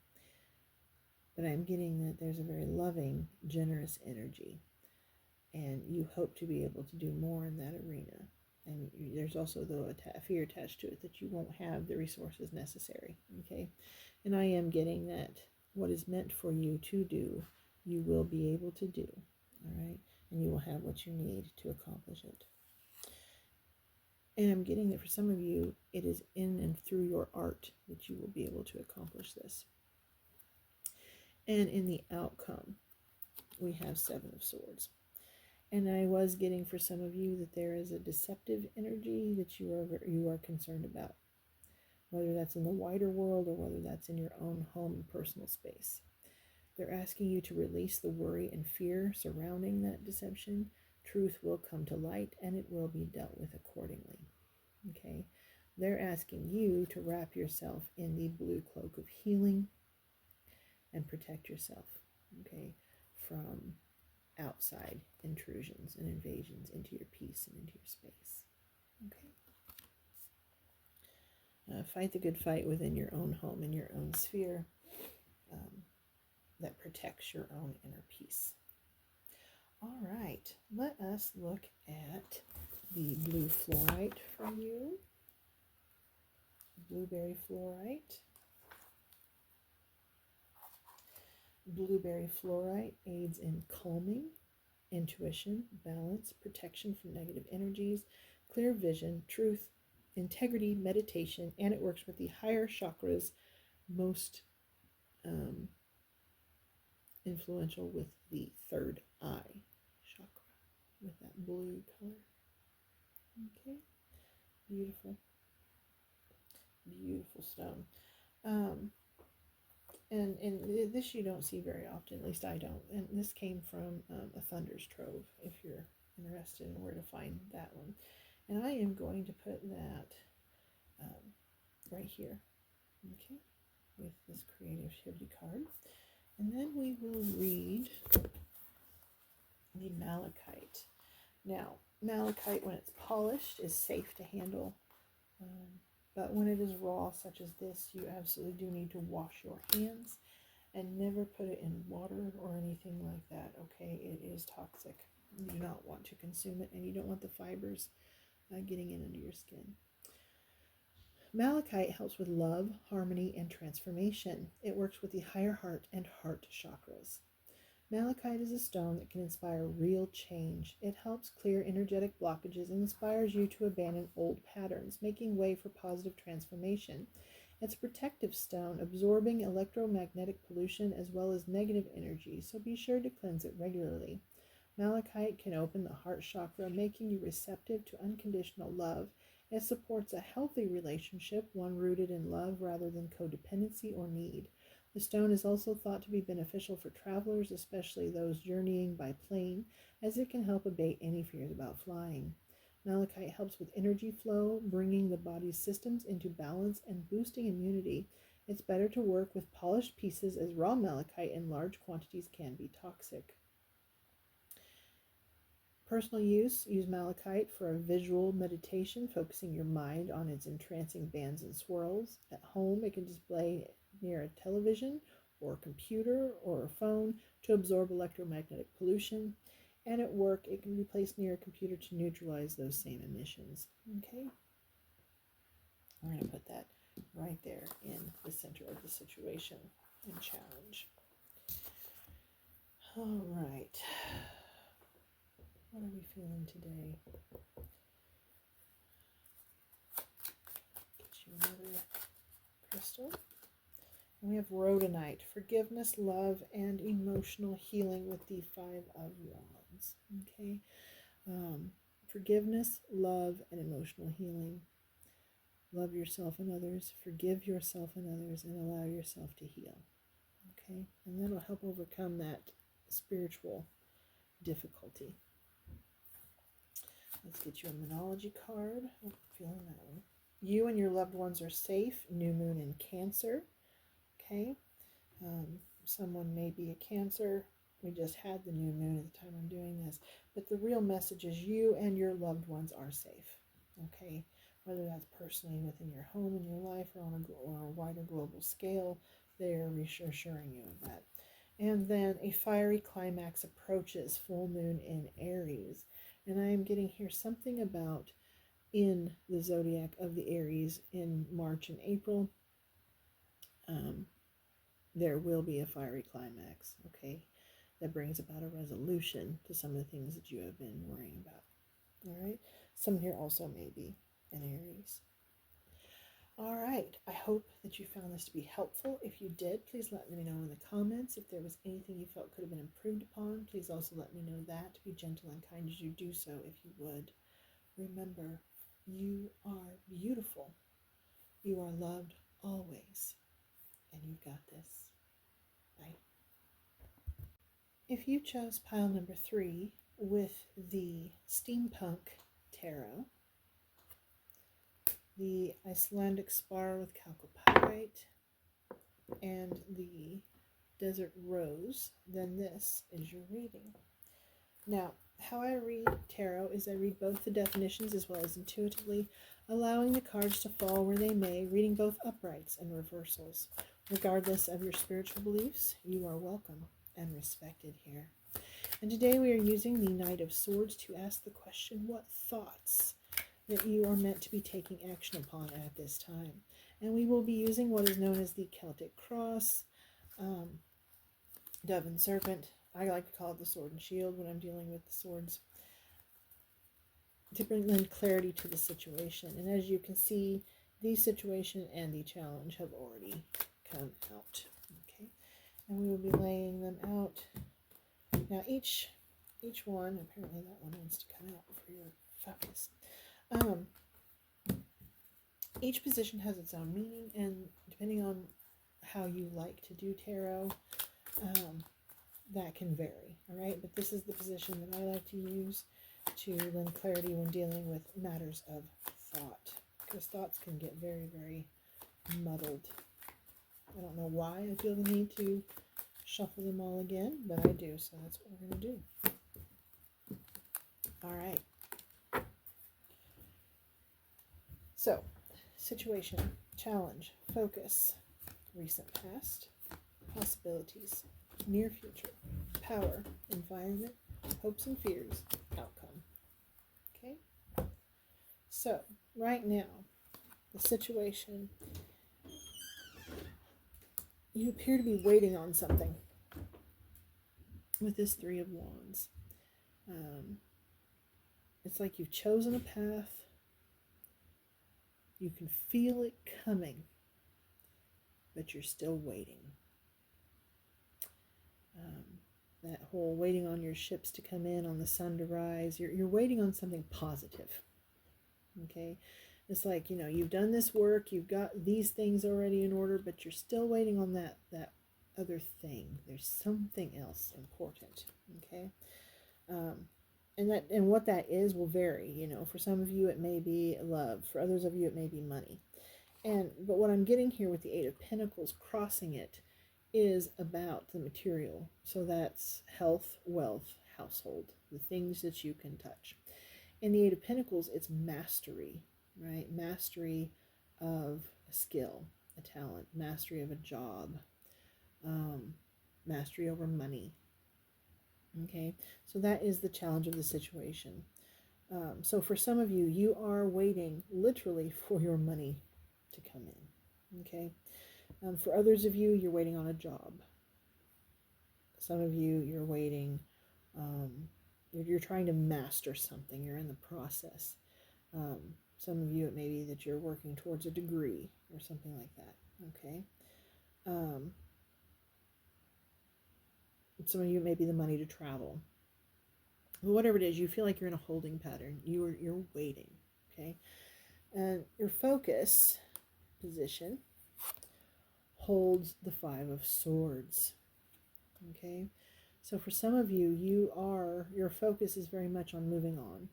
But I'm getting that there's a very loving, generous energy, and you hope to be able to do more in that arena. And there's also, though, a fear attached to it that you won't have the resources necessary, And I am getting that what is meant for you to do, you will be able to do, all right? And you will have what you need to accomplish it. And I'm getting that for some of you, it is in and through your art that you will be able to accomplish this. And in the outcome, we have Seven of Swords. And I was getting for some of you that there is a deceptive energy that you are concerned about, whether that's in the wider world or whether that's in your own home and personal space. They're asking you to release the worry and fear surrounding that deception. Truth will come to light, and it will be dealt with accordingly. They're asking you to wrap yourself in the blue cloak of healing and protect yourself, from outside intrusions and invasions into your peace and into your space. Okay. Fight the good fight within your own home, in your own sphere, that protects your own inner peace. All right, let us look at the blue fluorite for you. Blueberry fluorite. Blueberry fluorite aids in calming, intuition, balance, protection from negative energies, clear vision, truth, integrity, meditation, and it works with the higher chakras, most influential with the third eye chakra, with that blue color. Okay, beautiful, beautiful stone. And this you don't see very often, at least I don't. And this came from a Thunder's Trove, if you're interested in where to find that one. And I am going to put that right here, okay, with this creativity card. And then we will read the malachite. Now, malachite, when it's polished, is safe to handle. But when it is raw, such as this, you absolutely do need to wash your hands and never put it in water or anything like that, okay? It is toxic. You do not want to consume it, and you don't want the fibers getting in under your skin. Malachite helps with love, harmony, and transformation. It works with the higher heart and heart chakras. Malachite is a stone that can inspire real change. It helps clear energetic blockages and inspires you to abandon old patterns, making way for positive transformation. It's a protective stone, absorbing electromagnetic pollution as well as negative energy, so be sure to cleanse it regularly. Malachite can open the heart chakra, making you receptive to unconditional love. It supports a healthy relationship, one rooted in love rather than codependency or need. The stone is also thought to be beneficial for travelers, especially those journeying by plane, as it can help abate any fears about flying. Malachite helps with energy flow, bringing the body's systems into balance and boosting immunity. It's better to work with polished pieces, as raw malachite in large quantities can be toxic. Personal use, use malachite for a visual meditation, focusing your mind on its entrancing bands and swirls. At home, it can display near a television or computer or a phone to absorb electromagnetic pollution. And at work, it can be placed near a computer to neutralize those same emissions. Okay? I'm going to put that right there in the center of the situation and challenge. All right. What are we feeling today? Get you another crystal. And we have rhodonite, forgiveness, love, and emotional healing with the Five of Wands. Okay, forgiveness, love, and emotional healing. Love yourself and others, forgive yourself and others, and allow yourself to heal. Okay, and that'll help overcome that spiritual difficulty. Let's get you a Moonology card. Oh, feeling that one. You and your loved ones are safe. New moon in Cancer. Okay. Someone may be a Cancer. We just had the new moon at the time I'm doing this. But the real message is you and your loved ones are safe. Okay. Whether that's personally within your home, in your life, or on a wider global scale, they are reassuring you of that. And then a fiery climax approaches, full moon in Aries. And I am getting here something about in the zodiac of the Aries in March and April, there will be a fiery climax, okay, that brings about a resolution to some of the things that you have been worrying about. All right, some here also may be an Aries. All right, I hope that you found this to be helpful. If you did, please let me know in the comments. If there was anything you felt could have been improved upon, please also let me know that. Be gentle and kind as you do so, if you would. Remember, you are beautiful. You are loved always, and you've got this. Bye. If you chose pile number 3 with the Steampunk Tarot, the Icelandic spar with chalcopyrite, and the desert rose, then this is your reading. Now, how I read tarot is I read both the definitions as well as intuitively, allowing the cards to fall where they may, reading both uprights and reversals. Regardless of your spiritual beliefs, you are welcome and respected here. And today we are using the Knight of Swords to ask the question, what thoughts that you are meant to be taking action upon at this time? And we will be using what is known as the Celtic cross, dove and serpent. I like to call it the sword and shield when I'm dealing with the swords, to bring clarity to the situation. And as you can see, the situation and the challenge have already come out. Okay, and we will be laying them out. Now each one, apparently that one wants to come out for your focus. Each position has its own meaning, and depending on how you like to do tarot, that can vary, all right? But this is the position that I like to use to lend clarity when dealing with matters of thought, because thoughts can get very, very muddled. I don't know why I feel the need to shuffle them all again, but I do, so that's what we're going to do. All right. So, situation, challenge, focus, recent past, possibilities, near future, power, environment, hopes and fears, outcome. Okay? So, right now, the situation, you appear to be waiting on something with this Three of Wands. It's like you've chosen a path. You can feel it coming, but you're still waiting. That whole waiting on your ships to come in, on the sun to rise, you're waiting on something positive. Okay? It's like, you know, you've done this work, you've got these things already in order, but you're still waiting on that other thing. There's something else important. Okay? And what that is will vary. You know, for some of you it may be love, for others of you it may be money. But what I'm getting here with the Eight of Pentacles crossing it is about the material. So that's health, wealth, household, the things that you can touch. In the Eight of Pentacles, it's mastery, right? Mastery of a skill, a talent, mastery of a job, mastery over money. Okay, so that is the challenge of the situation. So for some of you, you are waiting literally for your money to come in. Okay, for others of you, you're waiting on a job. Some of you, you're waiting, you're trying to master something. You're in the process. Some of you, it may be that you're working towards a degree or something like that. Okay. Some of you, it may be the money to travel. But whatever it is, you feel like you're in a holding pattern. You're waiting. Okay. And your focus position holds the Five of Swords. Okay. So for some of you, your focus is very much on moving on.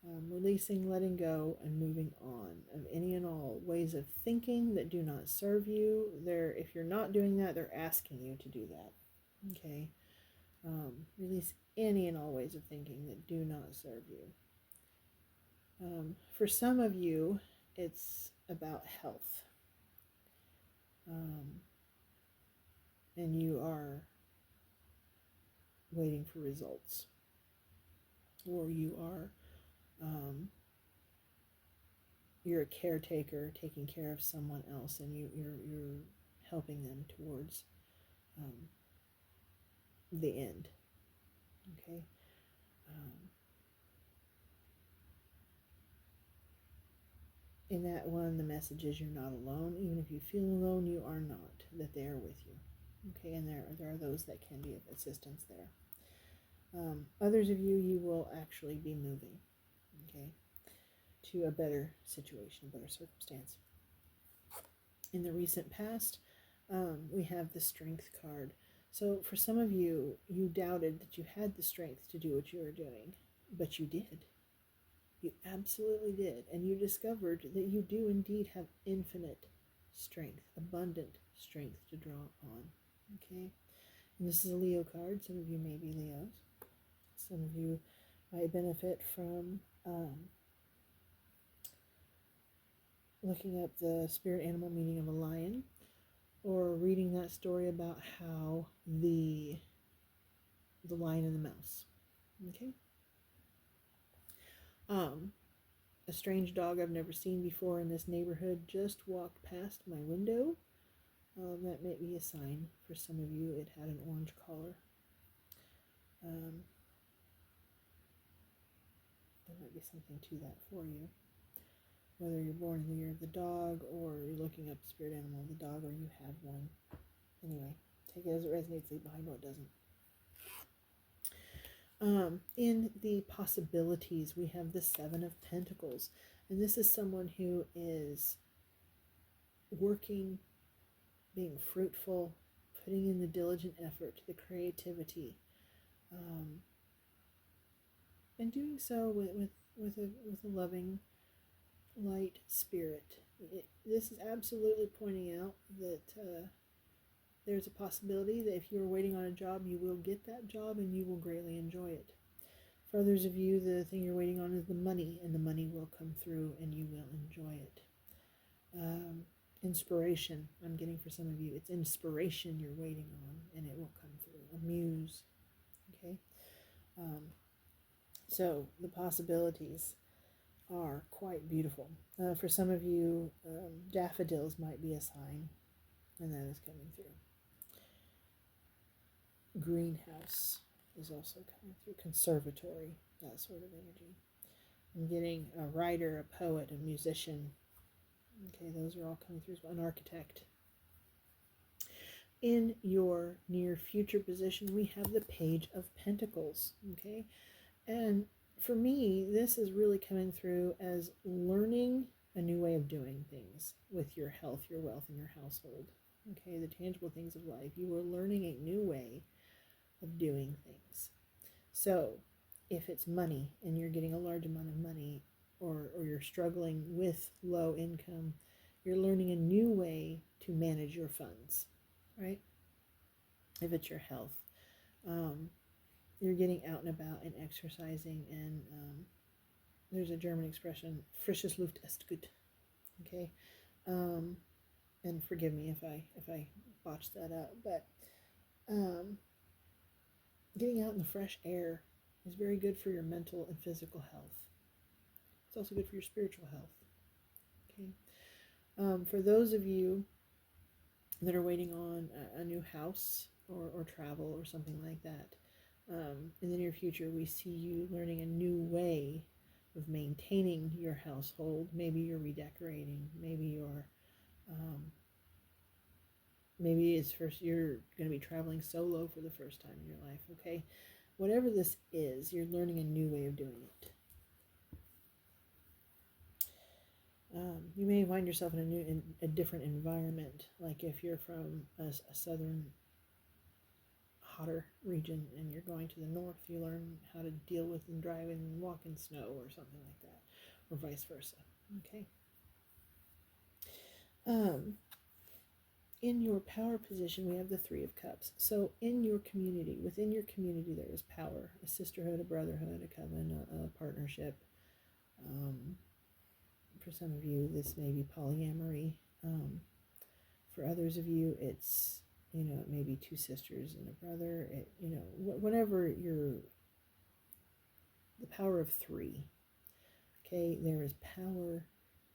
Releasing, letting go, and moving on of any and all ways of thinking that do not serve you. If you're not doing that, they're asking you to do that. Okay. Release any and all ways of thinking that do not serve you. For some of you, it's about health. And you are waiting for results. Or you are you're a caretaker taking care of someone else, and you're helping them towards the end. Okay. In that one, the message is you're not alone. Even if you feel alone, you are not, that they are with you. Okay, and there are those that can be of assistance there. Others of you, you will actually be moving, okay, to a better situation, a better circumstance. In the recent past, we have the Strength card. So for some of you, you doubted that you had the strength to do what you were doing, but you did. You absolutely did. And you discovered that you do indeed have infinite strength, abundant strength to draw on. Okay, and this is a Leo card. Some of you may be Leos. Some of you might benefit from looking up the spirit animal meaning of a lion, or reading that story about how the lion and the mouse. Okay. A strange dog I've never seen before in this neighborhood just walked past my window. That may be a sign for some of you. It had an orange collar. There might be something to that for you. Whether you're born in the year of the dog, or you're looking up the spirit animal of the dog, or you have one. Anyway, take it as it resonates, leave behind what doesn't. In the possibilities, we have the Seven of Pentacles. And this is someone who is working, being fruitful, putting in the diligent effort, the creativity, and doing so with a loving, light spirit. This is absolutely pointing out that there's a possibility that if you're waiting on a job, you will get that job and you will greatly enjoy it. For others of you, the thing you're waiting on is the money, and the money will come through and you will enjoy it. Inspiration, I'm getting for some of you. It's inspiration you're waiting on, and it will come through. A muse. Okay? So the possibilities are quite beautiful. For some of you, daffodils might be a sign, and that is coming through. Greenhouse is also coming through. Conservatory, that sort of energy. I'm getting a writer, a poet, a musician. Okay, those are all coming through. An architect. In your near future position, we have the Page of Pentacles. Okay, and for me, this is really coming through as learning a new way of doing things with your health, your wealth, and your household. Okay, the tangible things of life. You are learning a new way of doing things. So if it's money and you're getting a large amount of money, or you're struggling with low income, you're learning a new way to manage your funds, right? If it's your health, you're getting out and about and exercising, and there's a German expression, frisches Luft ist gut. Okay, and forgive me if I botched that up, but getting out in the fresh air is very good for your mental and physical health. It's also good for your spiritual health. Okay, for those of you that are waiting on a new house or travel or something like that, in the near future, we see you learning a new way of maintaining your household. Maybe you're redecorating. Maybe you're maybe it's first you're going to be traveling solo for the first time in your life. Okay, whatever this is, you're learning a new way of doing it. You may find yourself in a different environment, like if you're from a southern, hotter region and you're going to the north, you learn how to deal with and drive and walk in snow or something like that, or vice versa. Okay. In your power position, we have the Three of Cups. So in your community, within your community, there is power, a sisterhood, a brotherhood, a coven, a partnership. For some of you, this may be polyamory. For others of you, it's, it may be two sisters and a brother. Whatever the power of three. Okay, there is power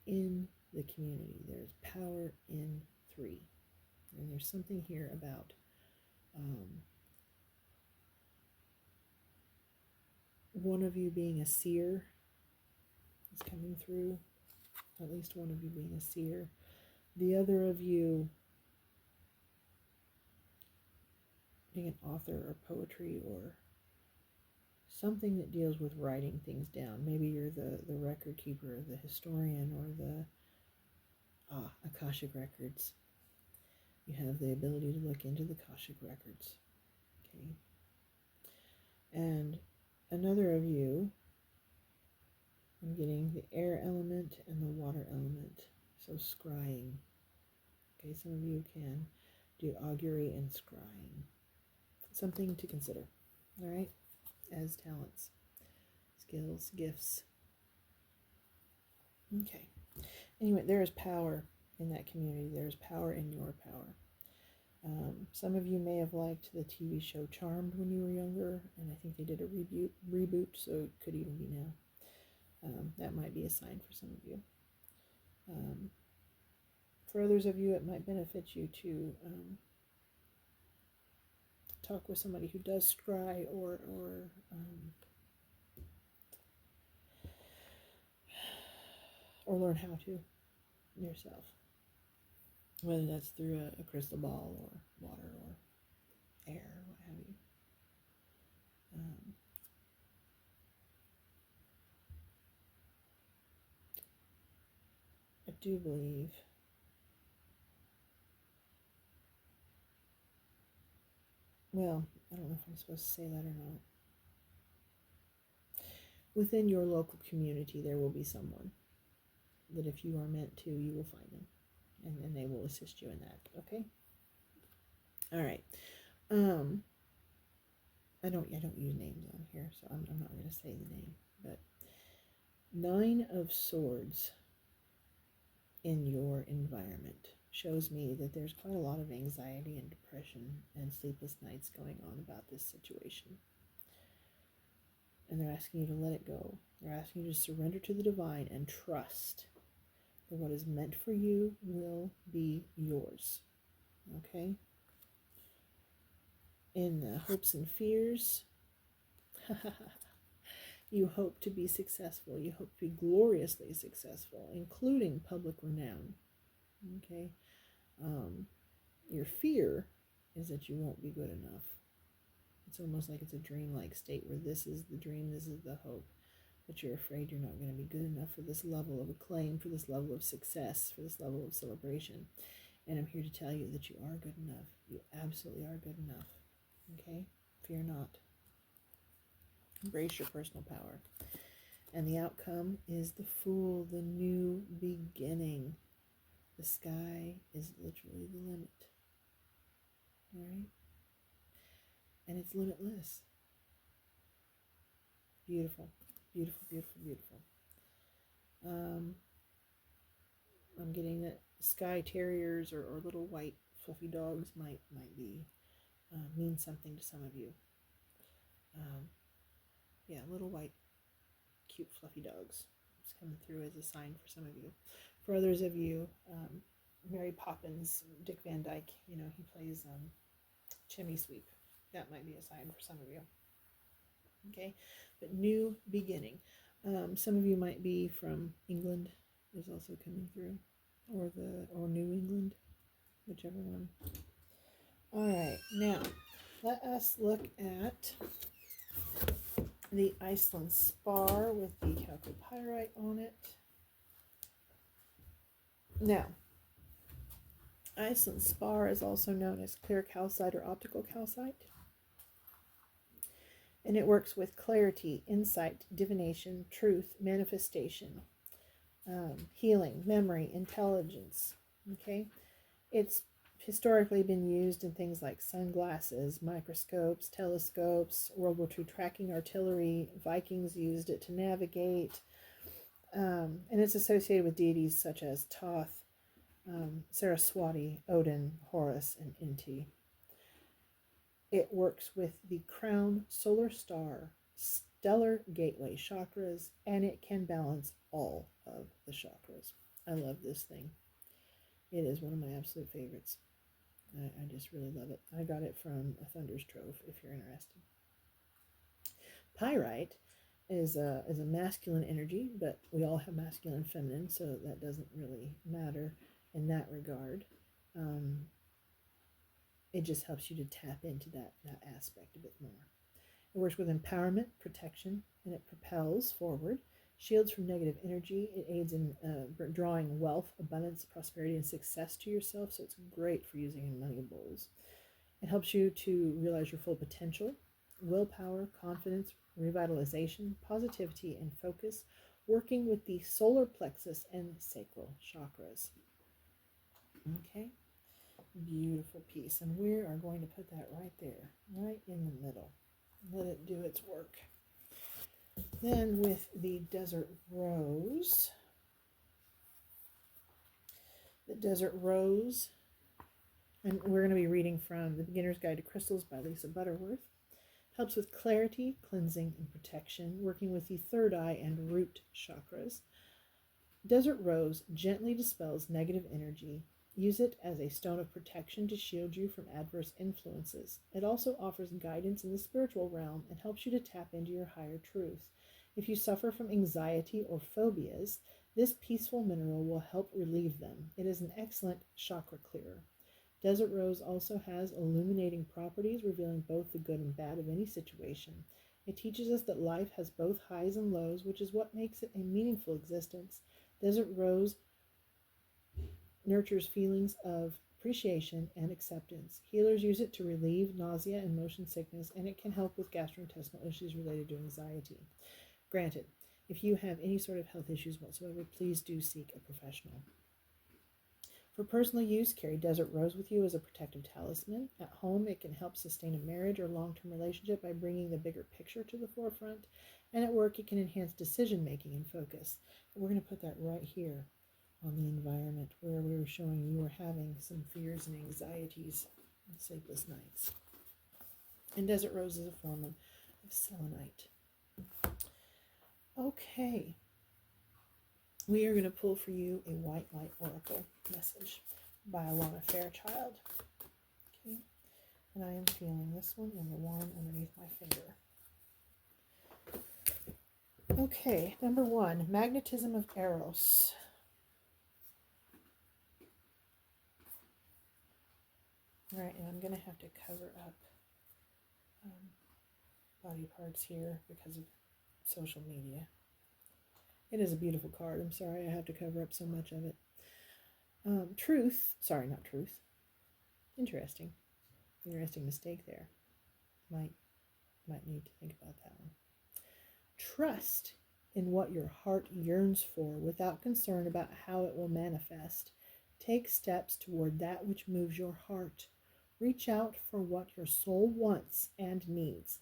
in the community. There is power in three. And there's something here about one of you being a seer is coming through. At least one of you being a seer. The other of you being an author or poetry or something that deals with writing things down. Maybe you're the record keeper, the historian, or the Akashic records. You have the ability to look into the Akashic records. Okay. And another of you, I'm getting the air element and the water element. So scrying. Okay, some of you can do augury and scrying. Something to consider, all right, as talents, skills, gifts. Okay. Anyway, there is power in that community. There is power in your power. Some of you may have liked the TV show Charmed when you were younger, and I think they did a reboot, so it could even be now. That might be a sign for some of you. For others of you, it might benefit you to talk with somebody who does scry or learn how to yourself, whether that's through a crystal ball or water or air or what have you. I do believe well, I don't know if I'm supposed to say that or not. Within your local community, there will be someone that if you are meant to, you will find them, and they will assist you in that. Okay. All right. I don't use names on here, so I'm not going to say the name. But 9 of Swords in your environment shows me that there's quite a lot of anxiety and depression and sleepless nights going on about this situation. And they're asking you to let it go. They're asking you to surrender to the divine and trust that what is meant for you will be yours. Okay? In the hopes and fears, you hope to be successful. You hope to be gloriously successful, including public renown. Okay? Your fear is that you won't be good enough. It's almost like it's a dreamlike state where this is the dream, this is the hope, but you're afraid you're not going to be good enough for this level of acclaim, for this level of success, for this level of celebration. And I'm here to tell you that you are good enough. You absolutely are good enough. Okay? Fear not. Embrace your personal power. And the outcome is the Fool, the new beginning. The sky is literally the limit. All right? And it's limitless. Beautiful, beautiful, beautiful, beautiful. I'm getting that sky terriers or little white fluffy dogs might be mean something to some of you. Yeah, little white cute fluffy dogs. It's coming through as a sign for some of you. For others of you, Mary Poppins, Dick Van Dyke, he plays Chimney Sweep. That might be a sign for some of you. Okay, but new beginning. Some of you might be from England, is also coming through, or New England, whichever one. All right, now let us look at the Iceland spar with the chalcopyrite on it. Now, Iceland spar is also known as clear calcite or optical calcite. And it works with clarity, insight, divination, truth, manifestation, healing, memory, intelligence. Okay? It's historically been used in things like sunglasses, microscopes, telescopes, World War II tracking artillery. Vikings used it to navigate. And it's associated with deities such as Thoth, Saraswati, Odin, Horus, and Inti. It works with the crown, solar star, stellar gateway chakras, and it can balance all of the chakras. I love this thing. It is one of my absolute favorites. I just really love it. I got it from a Thunder's Trove, if you're interested. Pyrite is a masculine energy, but we all have masculine and feminine, so that doesn't really matter in that regard. It just helps you to tap into that aspect a bit more. It works with empowerment, protection, and it propels forward, shields from negative energy. It aids in drawing wealth, abundance, prosperity, and success to yourself, so it's great for using in money bowls. It helps you to realize your full potential, willpower, confidence, revitalization, positivity, and focus, working with the solar plexus and sacral chakras. Okay? beautiful piece. And we are going to put that right there, right in the middle. Let it do its work. Then with the Desert Rose, and we're going to be reading from The Beginner's Guide to Crystals by Lisa Butterworth. Helps with clarity, cleansing, and protection, working with the third eye and root chakras. Desert Rose gently dispels negative energy. Use it as a stone of protection to shield you from adverse influences. It also offers guidance in the spiritual realm and helps you to tap into your higher truth. If you suffer from anxiety or phobias, this peaceful mineral will help relieve them. It is an excellent chakra clearer. Desert Rose also has illuminating properties, revealing both the good and bad of any situation. It teaches us that life has both highs and lows, which is what makes it a meaningful existence. Desert Rose nurtures feelings of appreciation and acceptance. Healers use it to relieve nausea and motion sickness, and it can help with gastrointestinal issues related to anxiety. Granted, if you have any sort of health issues whatsoever, please do seek a professional. For personal use, carry Desert Rose with you as a protective talisman. At home, it can help sustain a marriage or long-term relationship by bringing the bigger picture to the forefront. And at work, it can enhance decision-making and focus. And we're going to put that right here on the environment where we were showing you were having some fears and anxieties and sleepless nights. And Desert Rose is a form of selenite. Okay. We are going to pull for you a White Light Oracle message by Alana Fairchild. Okay. And I am feeling this one and the one underneath my finger. Okay, number 1, magnetism of Eros. All right, and I'm going to have to cover up body parts here because of social media. It is a beautiful card. I'm sorry I have to cover up so much of it. Truth. Sorry, not truth. Interesting mistake there. Might need to think about that one. Trust in what your heart yearns for without concern about how it will manifest. Take steps toward that which moves your heart. Reach out for what your soul wants and needs.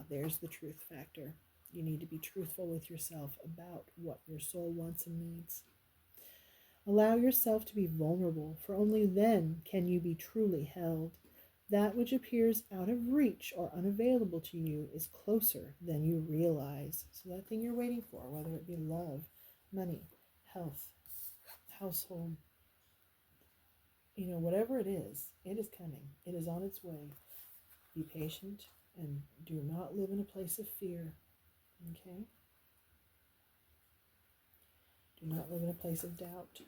There's the truth factor. You need to be truthful with yourself about what your soul wants and needs. Allow yourself to be vulnerable, for only then can you be truly held. That which appears out of reach or unavailable to you is closer than you realize. So that thing you're waiting for, whether it be love, money, health, household, whatever it is coming. It is on its way. Be patient and do not live in a place of fear. Okay? Do not live in a place of doubt.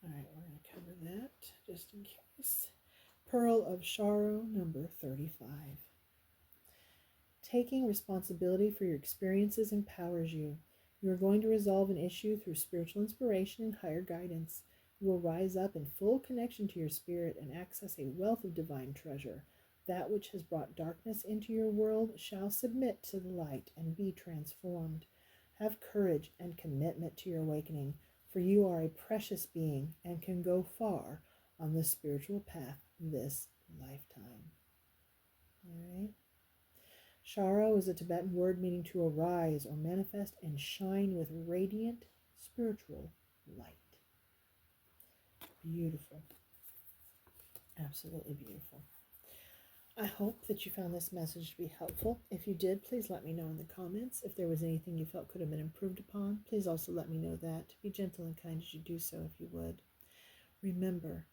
All right, we're going to cover that just in case. Pearl of Sorrow, number 35. Taking responsibility for your experiences empowers you. You are going to resolve an issue through spiritual inspiration and higher guidance. You will rise up in full connection to your spirit and access a wealth of divine treasure. That which has brought darkness into your world shall submit to the light and be transformed. Have courage and commitment to your awakening, for you are a precious being and can go far on the spiritual path this lifetime. All right. Sharo is a Tibetan word meaning to arise or manifest and shine with radiant spiritual light. Beautiful. Absolutely beautiful. I hope that you found this message to be helpful. If you did, please let me know in the comments. If there was anything you felt could have been improved upon, please also let me know that. Be gentle and kind as you do so if you would. Remember,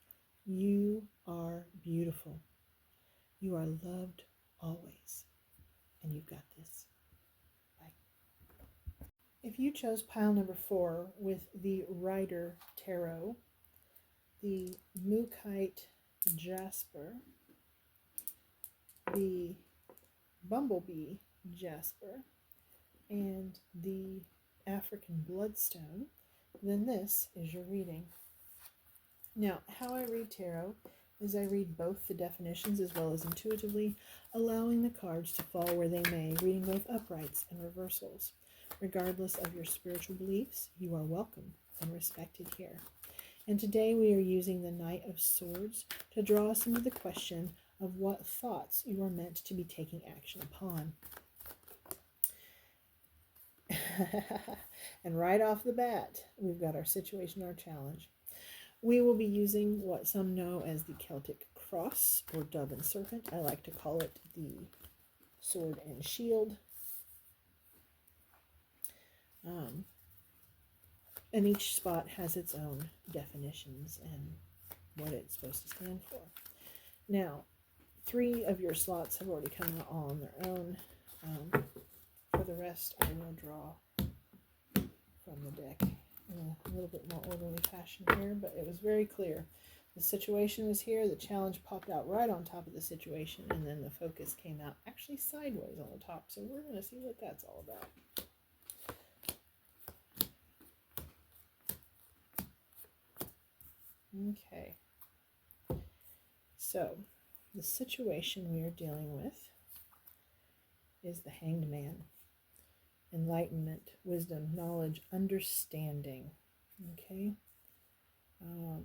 you are beautiful. You are loved always. And you've got this. Bye. If you chose pile number 4 with the Rider Tarot, the mookaite jasper, the bumblebee jasper, and the African bloodstone, then this is your reading. Now, how I read tarot is I read both the definitions as well as intuitively, allowing the cards to fall where they may, reading both uprights and reversals. Regardless of your spiritual beliefs, you are welcome and respected here. And today we are using the Knight of Swords to draw us into the question of what thoughts you are meant to be taking action upon. And right off the bat, we've got our situation, our challenge. We will be using what some know as the Celtic cross or dove and serpent. I like to call it the sword and shield. And each spot has its own definitions and what it's supposed to stand for. Now, 3 of your slots have already come out all on their own. For the rest, I will draw from the deck in a little bit more orderly fashion here, but it was very clear. The situation was here, the challenge popped out right on top of the situation, and then the focus came out actually sideways on the top, so we're going to see what that's all about. Okay, so the situation we are dealing with is the Hanged Man. Enlightenment, wisdom, knowledge, understanding. Okay? So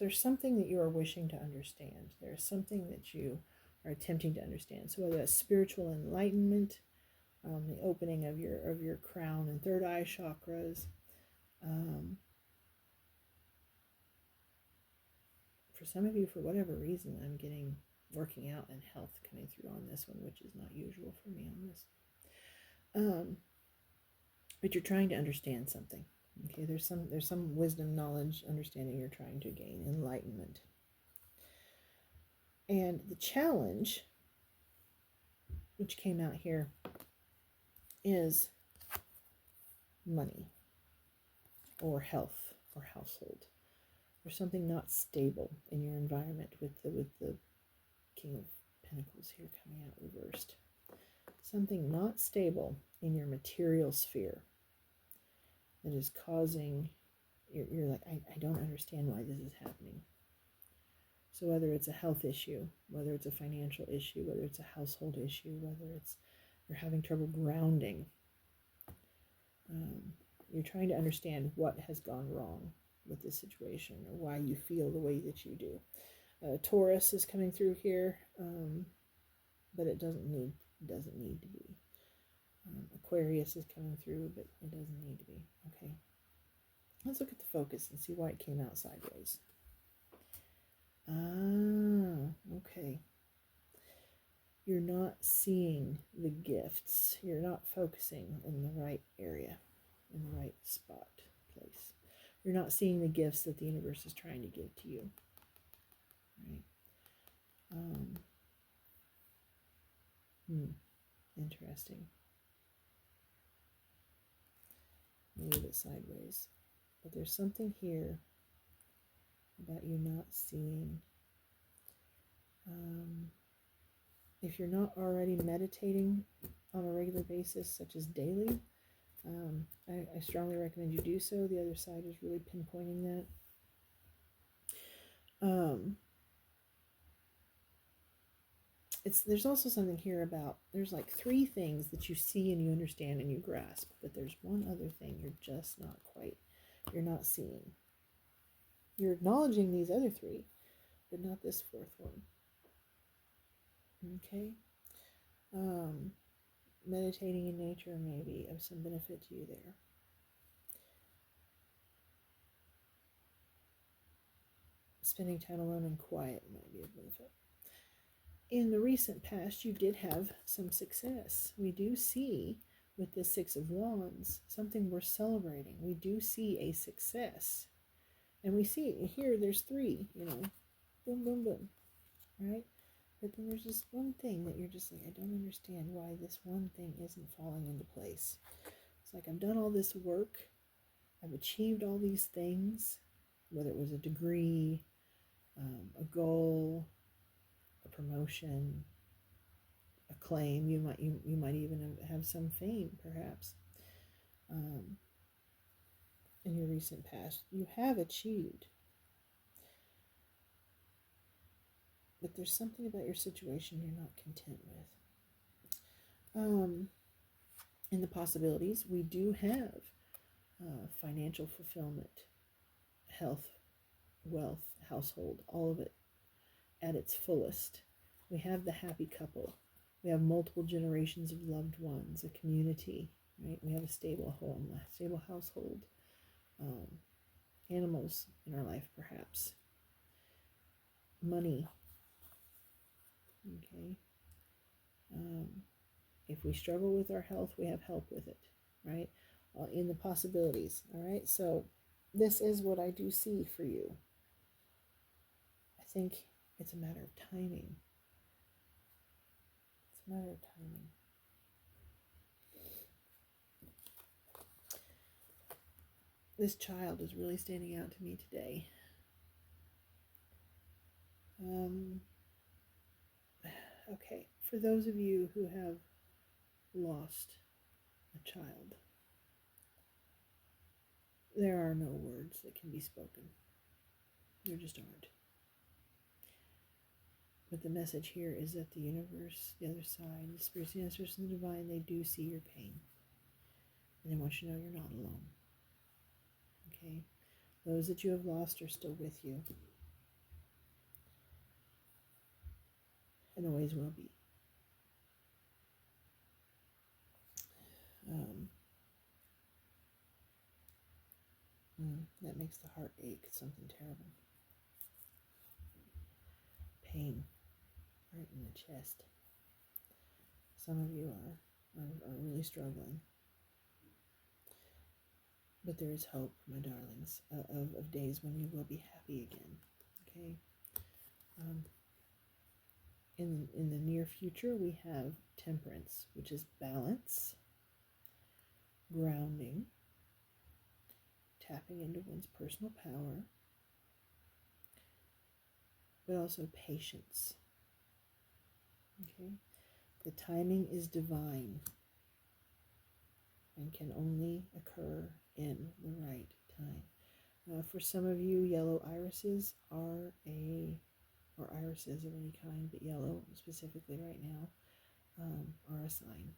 there's something that you are wishing to understand. There's something that you are attempting to understand. So whether that's spiritual enlightenment, the opening of your crown and third eye chakras, for some of you, for whatever reason, I'm getting working out and health coming through on this one, which is not usual for me on this. But you're trying to understand something. Okay, there's some wisdom, knowledge, understanding you're trying to gain, enlightenment. And the challenge, which came out here, is money or health or household, or something not stable in your environment with the King of Pentacles here coming out reversed. Something not stable in your material sphere that is causing, you're like, I don't understand why this is happening. So whether it's a health issue, whether it's a financial issue, whether it's a household issue, whether it's you're having trouble grounding, you're trying to understand what has gone wrong with this situation or why you feel the way that you do. Taurus is coming through here, but it doesn't need to be. Aquarius is coming through, but it doesn't need to be. Okay. Let's look at the focus and see why it came out sideways. Okay. You're not seeing the gifts. You're not focusing in the right area, in the right spot, place. You're not seeing the gifts that the universe is trying to give to you. Right? Interesting. Move it sideways. But there's something here about you not seeing. If you're not already meditating on a regular basis, such as daily, I strongly recommend you do so. The other side is really pinpointing that. There's also something here about, there's like 3 things that you see and you understand and you grasp, but there's one other thing you're just not quite, you're not seeing. You're acknowledging these other 3, but not this 4th one. Okay? Meditating in nature may be of some benefit to you there. Spending time alone and quiet might be of benefit. In the recent past, you did have some success. We do see, with the 6 of Wands, something we're celebrating. We do see a success. And we see, here there's 3, boom, boom, boom, right? But then there's just one thing that you're just like, I don't understand why this one thing isn't falling into place. It's like, I've done all this work. I've achieved all these things, whether it was a degree, a goal, a promotion, a claim. You might even have some fame, perhaps. In your recent past, you have achieved. But there's something about your situation you're not content with. In the possibilities, we do have financial fulfillment, health, wealth, household, all of it at its fullest. We have the happy couple. We have multiple generations of loved ones, a community, right? We have a stable home, a stable household, animals in our life, perhaps, money, okay? If we struggle with our health, we have help with it, right? In the possibilities, all right? So this is what I do see for you. I think it's a matter of timing. It's a matter of timing. This child is really standing out to me today. Okay, for those of you who have lost a child, there are no words that can be spoken. There just aren't. But the message here is that the universe, the other side, the spirits, the ancestors, and the divine, they do see your pain. And they want you to know you're not alone. Okay? Those that you have lost are still with you. And always will be. That makes the heart ache. Something terrible. Pain right in the chest. Some of you are really struggling. But there is hope, my darlings, of days when you will be happy again. Okay? In the near future, we have temperance, which is balance, grounding, tapping into one's personal power, but also patience. Okay? The timing is divine and can only occur in the right time. For some of you, yellow irises or irises of any kind, but yellow specifically right now, are a sign.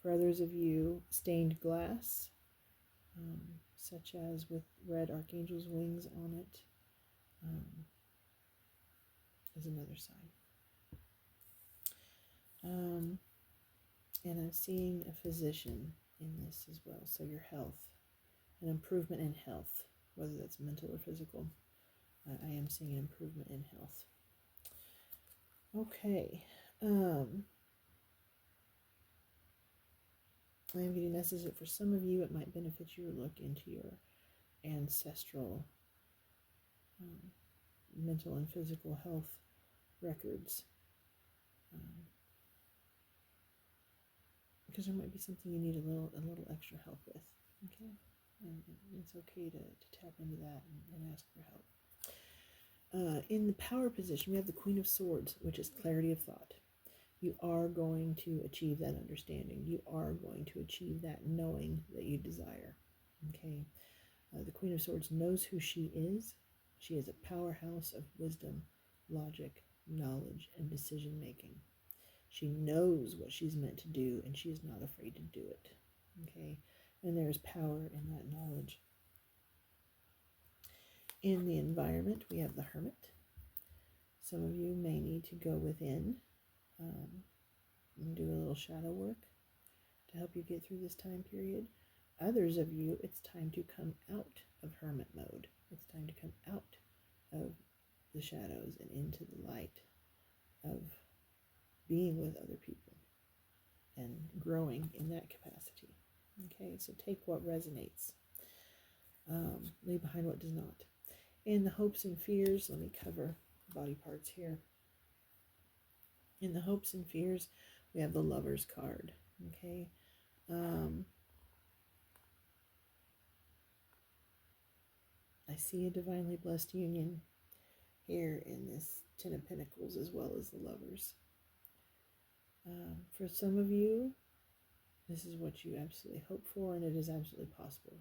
For others of you, stained glass, such as with red archangel's wings on it, is another sign. And I'm seeing a physician in this as well. So your health, an improvement in health, whether that's mental or physical. I am seeing an improvement in health. Okay. I am getting messages that for some of you it might benefit you to look into your ancestral mental and physical health records. Because there might be something you need a little extra help with. Okay? And it's okay to tap into that and ask for help. In the power position, we have the Queen of Swords, which is clarity of thought. You are going to achieve that understanding. You are going to achieve that knowing that you desire. Okay? The Queen of Swords knows who she is. She is a powerhouse of wisdom, logic, knowledge, and decision making. She knows what she's meant to do, and she is not afraid to do it. Okay? And there is power in that knowledge. In the environment, we have the Hermit. Some of you may need to go within and do a little shadow work to help you get through this time period. Others of you, it's time to come out of hermit mode. It's time to come out of the shadows and into the light of being with other people and growing in that capacity. Okay, so take what resonates. Leave behind what does not. In the hopes and fears, let me cover body parts here. In the hopes and fears, we have the Lover's card. Okay. I see a divinely blessed union here in this Ten of Pentacles as well as the Lovers. For some of you, this is what you absolutely hope for, and it is absolutely possible.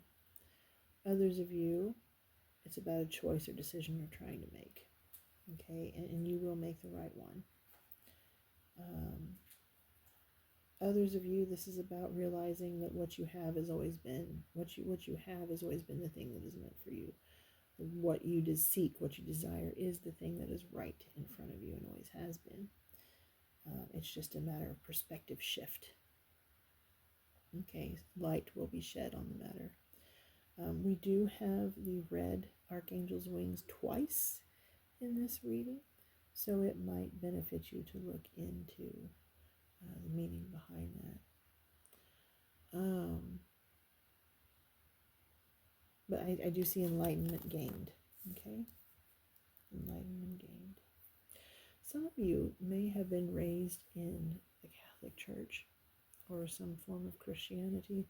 Others of you, it's about a choice or decision you're trying to make. Okay, and you will make the right one. Others of you, this is about realizing that what you have has always been the thing that is meant for you. what you seek, what you desire, is the thing that is right in front of you and always has been. It's just a matter of perspective shift. Okay, light will be shed on the matter. We do have the red Archangel's wings twice in this reading, so it might benefit you to look into the meaning behind that. But I do see enlightenment gained. Okay, enlightenment gained. Some of you may have been raised in the Catholic Church or some form of Christianity,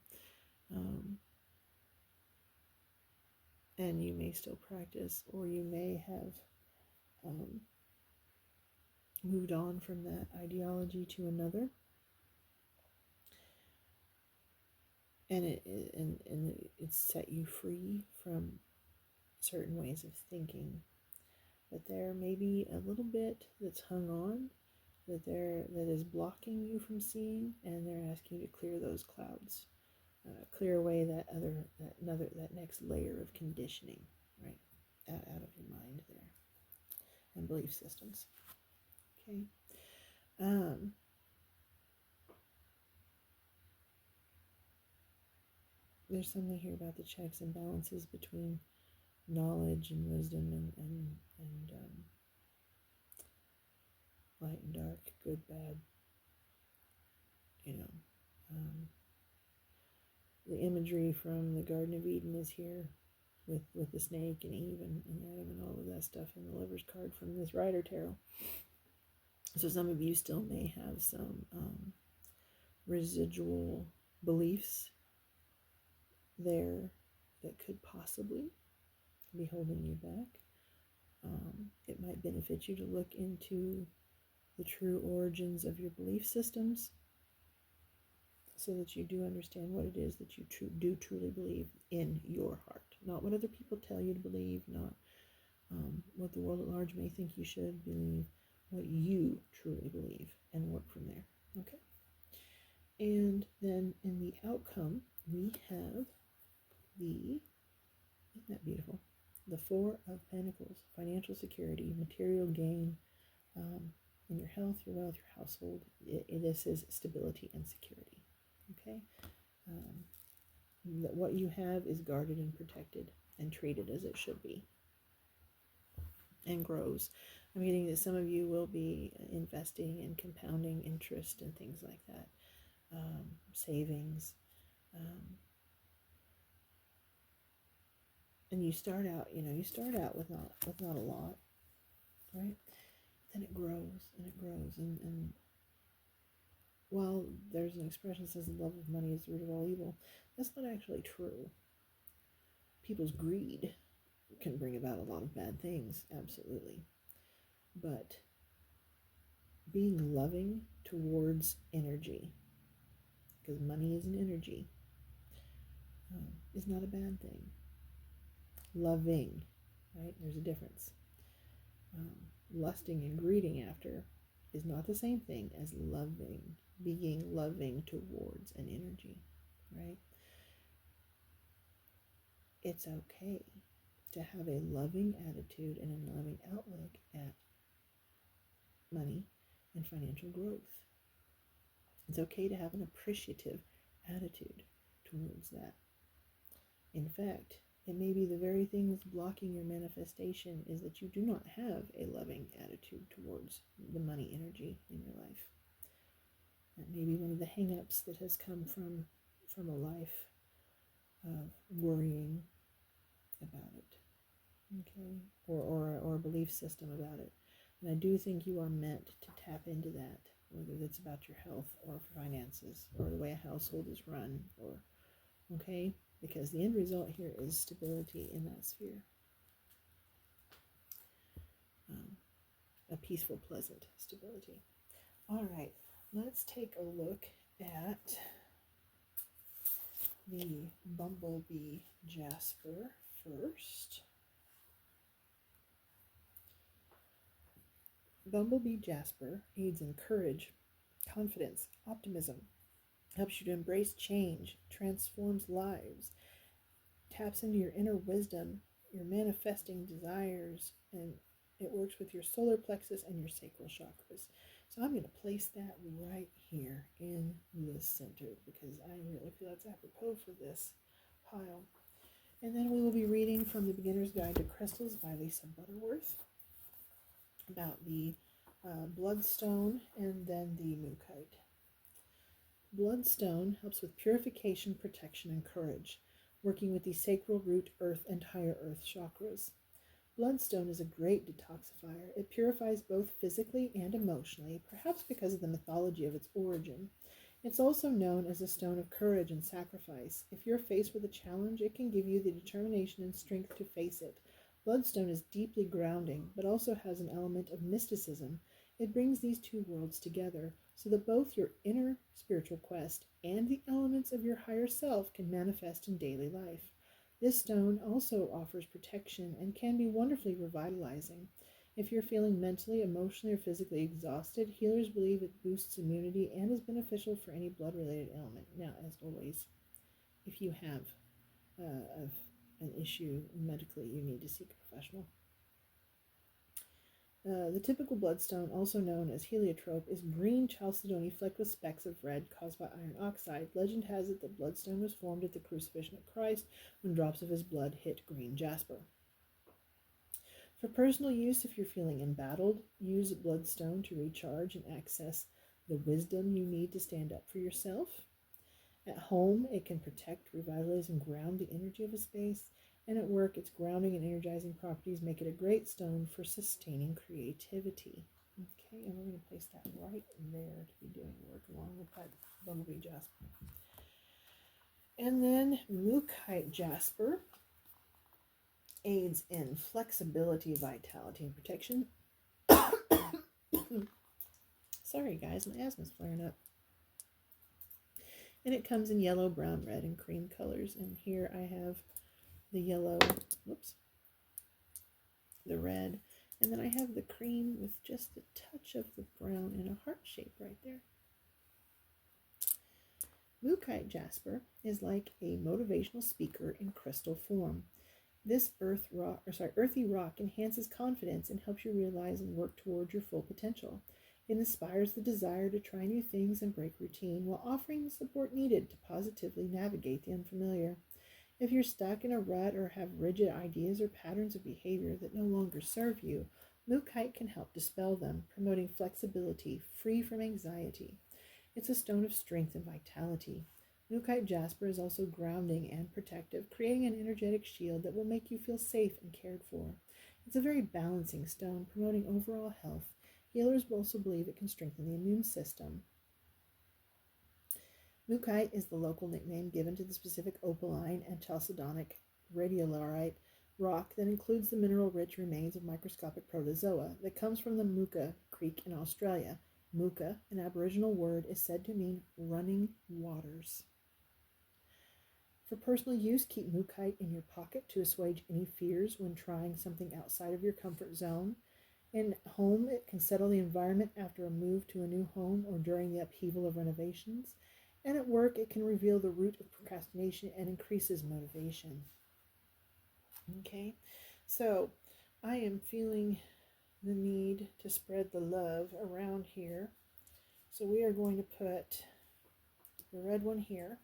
and you may still practice, or you may have moved on from that ideology to another, and it's set you free from certain ways of thinking. But there may be a little bit that's hung on, that is blocking you from seeing, and they're asking you to clear those clouds, clear away that next layer of conditioning, right, out of your mind there, and belief systems. Okay. There's something here about the checks and balances between knowledge and wisdom and light and dark, good, bad. The imagery from the Garden of Eden is here with the snake and Eve and Adam and all of that stuff in the Lover's card from this Rider Tarot. So some of you still may have some residual beliefs there that could possibly be holding you back. It might benefit you to look into the true origins of your belief systems, so that you do understand what it is that you do truly believe in your heart. Not what other people tell you to believe, not what the world at large may think you should believe, what you truly believe, and work from there. Okay? And then in the outcome, we have isn't that beautiful? The Four of Pentacles, financial security, material gain, in your health, your wealth, your household. This is stability and security. Okay, that what you have is guarded and protected and treated as it should be, and grows. I'm getting that some of you will be investing in compounding interest and things like that, savings, and you start out with not a lot, right? Then it grows and it grows, and while there's an expression that says the love of money is the root of all evil, that's not actually true. People's greed can bring about a lot of bad things, absolutely. But being loving towards energy, because money is an energy, is not a bad thing. Loving, right? There's a difference. Lusting and greeding after is not the same thing as loving, being loving towards an energy, right? It's okay to have a loving attitude and a loving outlook at money and financial growth. It's okay to have an appreciative attitude towards that. In fact, it may be the very thing that's blocking your manifestation is that you do not have a loving attitude towards the money energy in your life. That may be one of the hang-ups that has come from a life of worrying about it, okay, or a belief system about it. And I do think you are meant to tap into that, whether it's about your health or finances or the way a household is run, or okay, because the end result here is stability in that sphere. A peaceful, pleasant stability. All right, let's take a look at the bumblebee jasper first. Bumblebee jasper aids in courage, confidence, optimism, helps you to embrace change, transforms lives, taps into your inner wisdom, your manifesting desires, and it works with your solar plexus and your sacral chakras. So I'm going to place that right here in the center because I really feel that's apropos for this pile. And then we will be reading from The Beginner's Guide to Crystals by Lisa Butterworth about the bloodstone and then the mookaite. Bloodstone helps with purification, protection, and courage, working with the sacral, root, earth, and higher earth chakras. Bloodstone is a great detoxifier. It purifies both physically and emotionally, perhaps because of the mythology of its origin. It's also known as a stone of courage and sacrifice. If you're faced with a challenge, it can give you the determination and strength to face it. Bloodstone is deeply grounding, but also has an element of mysticism. It brings these two worlds together, so that both your inner spiritual quest and the elements of your higher self can manifest in daily life. This stone also offers protection and can be wonderfully revitalizing. If you're feeling mentally, emotionally, or physically exhausted, healers believe it boosts immunity and is beneficial for any blood-related ailment. Now, as always, if you have an issue medically, you need to seek a professional. The typical bloodstone, also known as heliotrope, is green chalcedony flecked with specks of red caused by iron oxide. Legend has it that bloodstone was formed at the crucifixion of Christ when drops of his blood hit green jasper. For personal use, if you're feeling embattled, use bloodstone to recharge and access the wisdom you need to stand up for yourself. At home, it can protect, revitalize, and ground the energy of a space. And at work, its grounding and energizing properties make it a great stone for sustaining creativity. Okay, and we're going to place that right there to be doing work along with that bumblebee jasper. And then mookaite jasper aids in flexibility, vitality, and protection. Sorry guys, my asthma's flaring up. And it comes in yellow, brown, red, and cream colors. And here I have the yellow, the red, and then I have the cream with just a touch of the brown and a heart shape right there. Mookaite jasper is like a motivational speaker in crystal form. This earthy rock enhances confidence and helps you realize and work toward your full potential. It inspires the desire to try new things and break routine while offering the support needed to positively navigate the unfamiliar. If you're stuck in a rut or have rigid ideas or patterns of behavior that no longer serve you, mookaite can help dispel them, promoting flexibility, free from anxiety. It's a stone of strength and vitality. Mookaite jasper is also grounding and protective, creating an energetic shield that will make you feel safe and cared for. It's a very balancing stone, promoting overall health. Healers also believe it can strengthen the immune system. Mookaite is the local nickname given to the specific opaline and chalcedonic radiolite rock that includes the mineral-rich remains of microscopic protozoa that comes from the Mooka Creek in Australia. Mooka, an Aboriginal word, is said to mean running waters. For personal use, keep mookaite in your pocket to assuage any fears when trying something outside of your comfort zone. In home, it can settle the environment after a move to a new home or during the upheaval of renovations. And at work, it can reveal the root of procrastination and increases motivation. Okay, so I am feeling the need to spread the love around here. So we are going to put the red one here,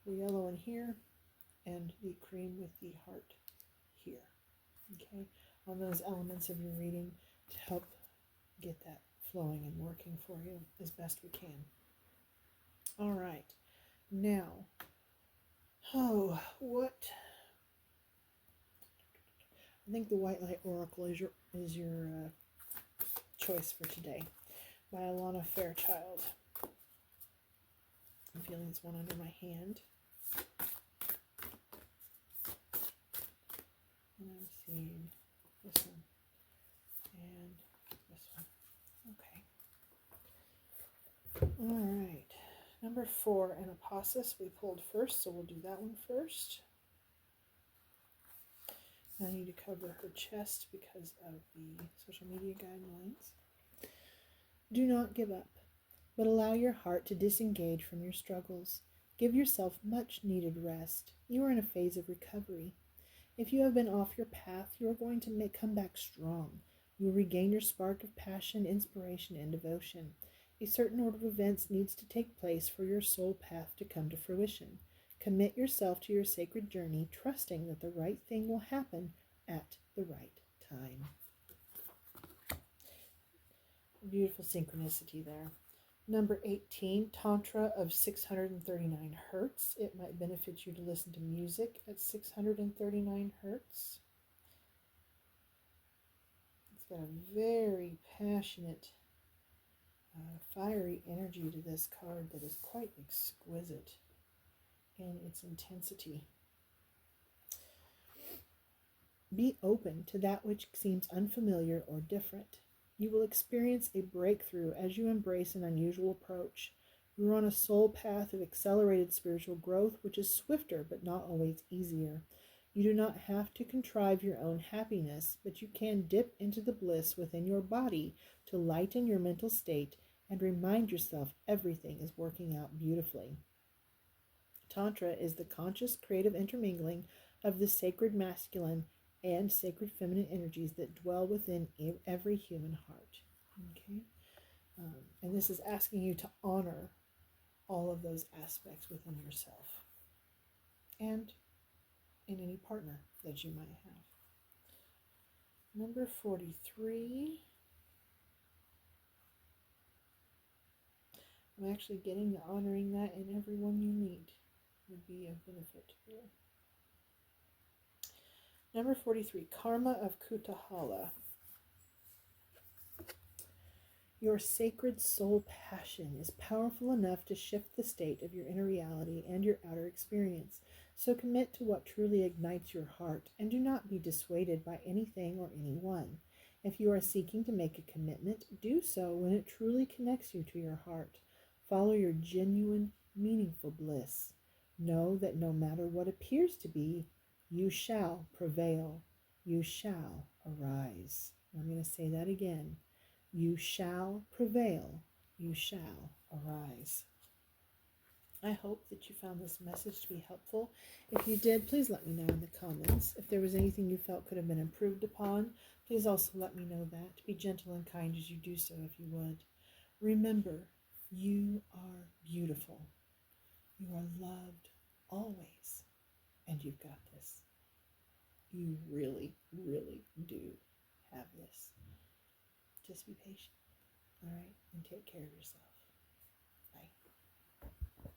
the yellow one here, and the cream with the heart here. Okay, on those elements of your reading to help get that flowing and working for you as best we can. All right, now, I think the White Light Oracle is your choice for today, by Alana Fairchild. I'm feeling this one under my hand. And I'm seeing this one and this one. Okay. All right. Number 4, an Apostles we pulled first, so we'll do that one first. I need to cover her chest because of the social media guidelines. Do not give up, but allow your heart to disengage from your struggles. Give yourself much needed rest. You are in a phase of recovery. If you have been off your path, you are going to come back strong. You will regain your spark of passion, inspiration, and devotion. A certain order of events needs to take place for your soul path to come to fruition. Commit yourself to your sacred journey, trusting that the right thing will happen at the right time. Beautiful synchronicity there. Number 18, Tantra of 639 hertz. It might benefit you to listen to music at 639 hertz. It's got a very passionate, fiery energy to this card that is quite exquisite in its intensity. Be open to that which seems unfamiliar or different. You will experience a breakthrough as you embrace an unusual approach. You are on a soul path of accelerated spiritual growth, which is swifter but not always easier. You do not have to contrive your own happiness, but you can dip into the bliss within your body to lighten your mental state and remind yourself everything is working out beautifully. Tantra is the conscious creative intermingling of the sacred masculine and sacred feminine energies that dwell within every human heart. Okay, and this is asking you to honor all of those aspects within yourself and in any partner that you might have. Number 43. I'm actually getting to honoring that in everyone you meet would be of benefit to you. Number 43, Karma of Kutahala. Your sacred soul passion is powerful enough to shift the state of your inner reality and your outer experience. So commit to what truly ignites your heart and do not be dissuaded by anything or anyone. If you are seeking to make a commitment, do so when it truly connects you to your heart. Follow your genuine, meaningful bliss. Know that no matter what appears to be, you shall prevail. You shall arise. I'm going to say that again. You shall prevail. You shall arise. I hope that you found this message to be helpful. If you did, please let me know in the comments. If there was anything you felt could have been improved upon, please also let me know that. Be gentle and kind as you do so if you would. Remember, you are beautiful. You are loved always. And you've got this. You really, really do have this. Just be patient, all right? And take care of yourself.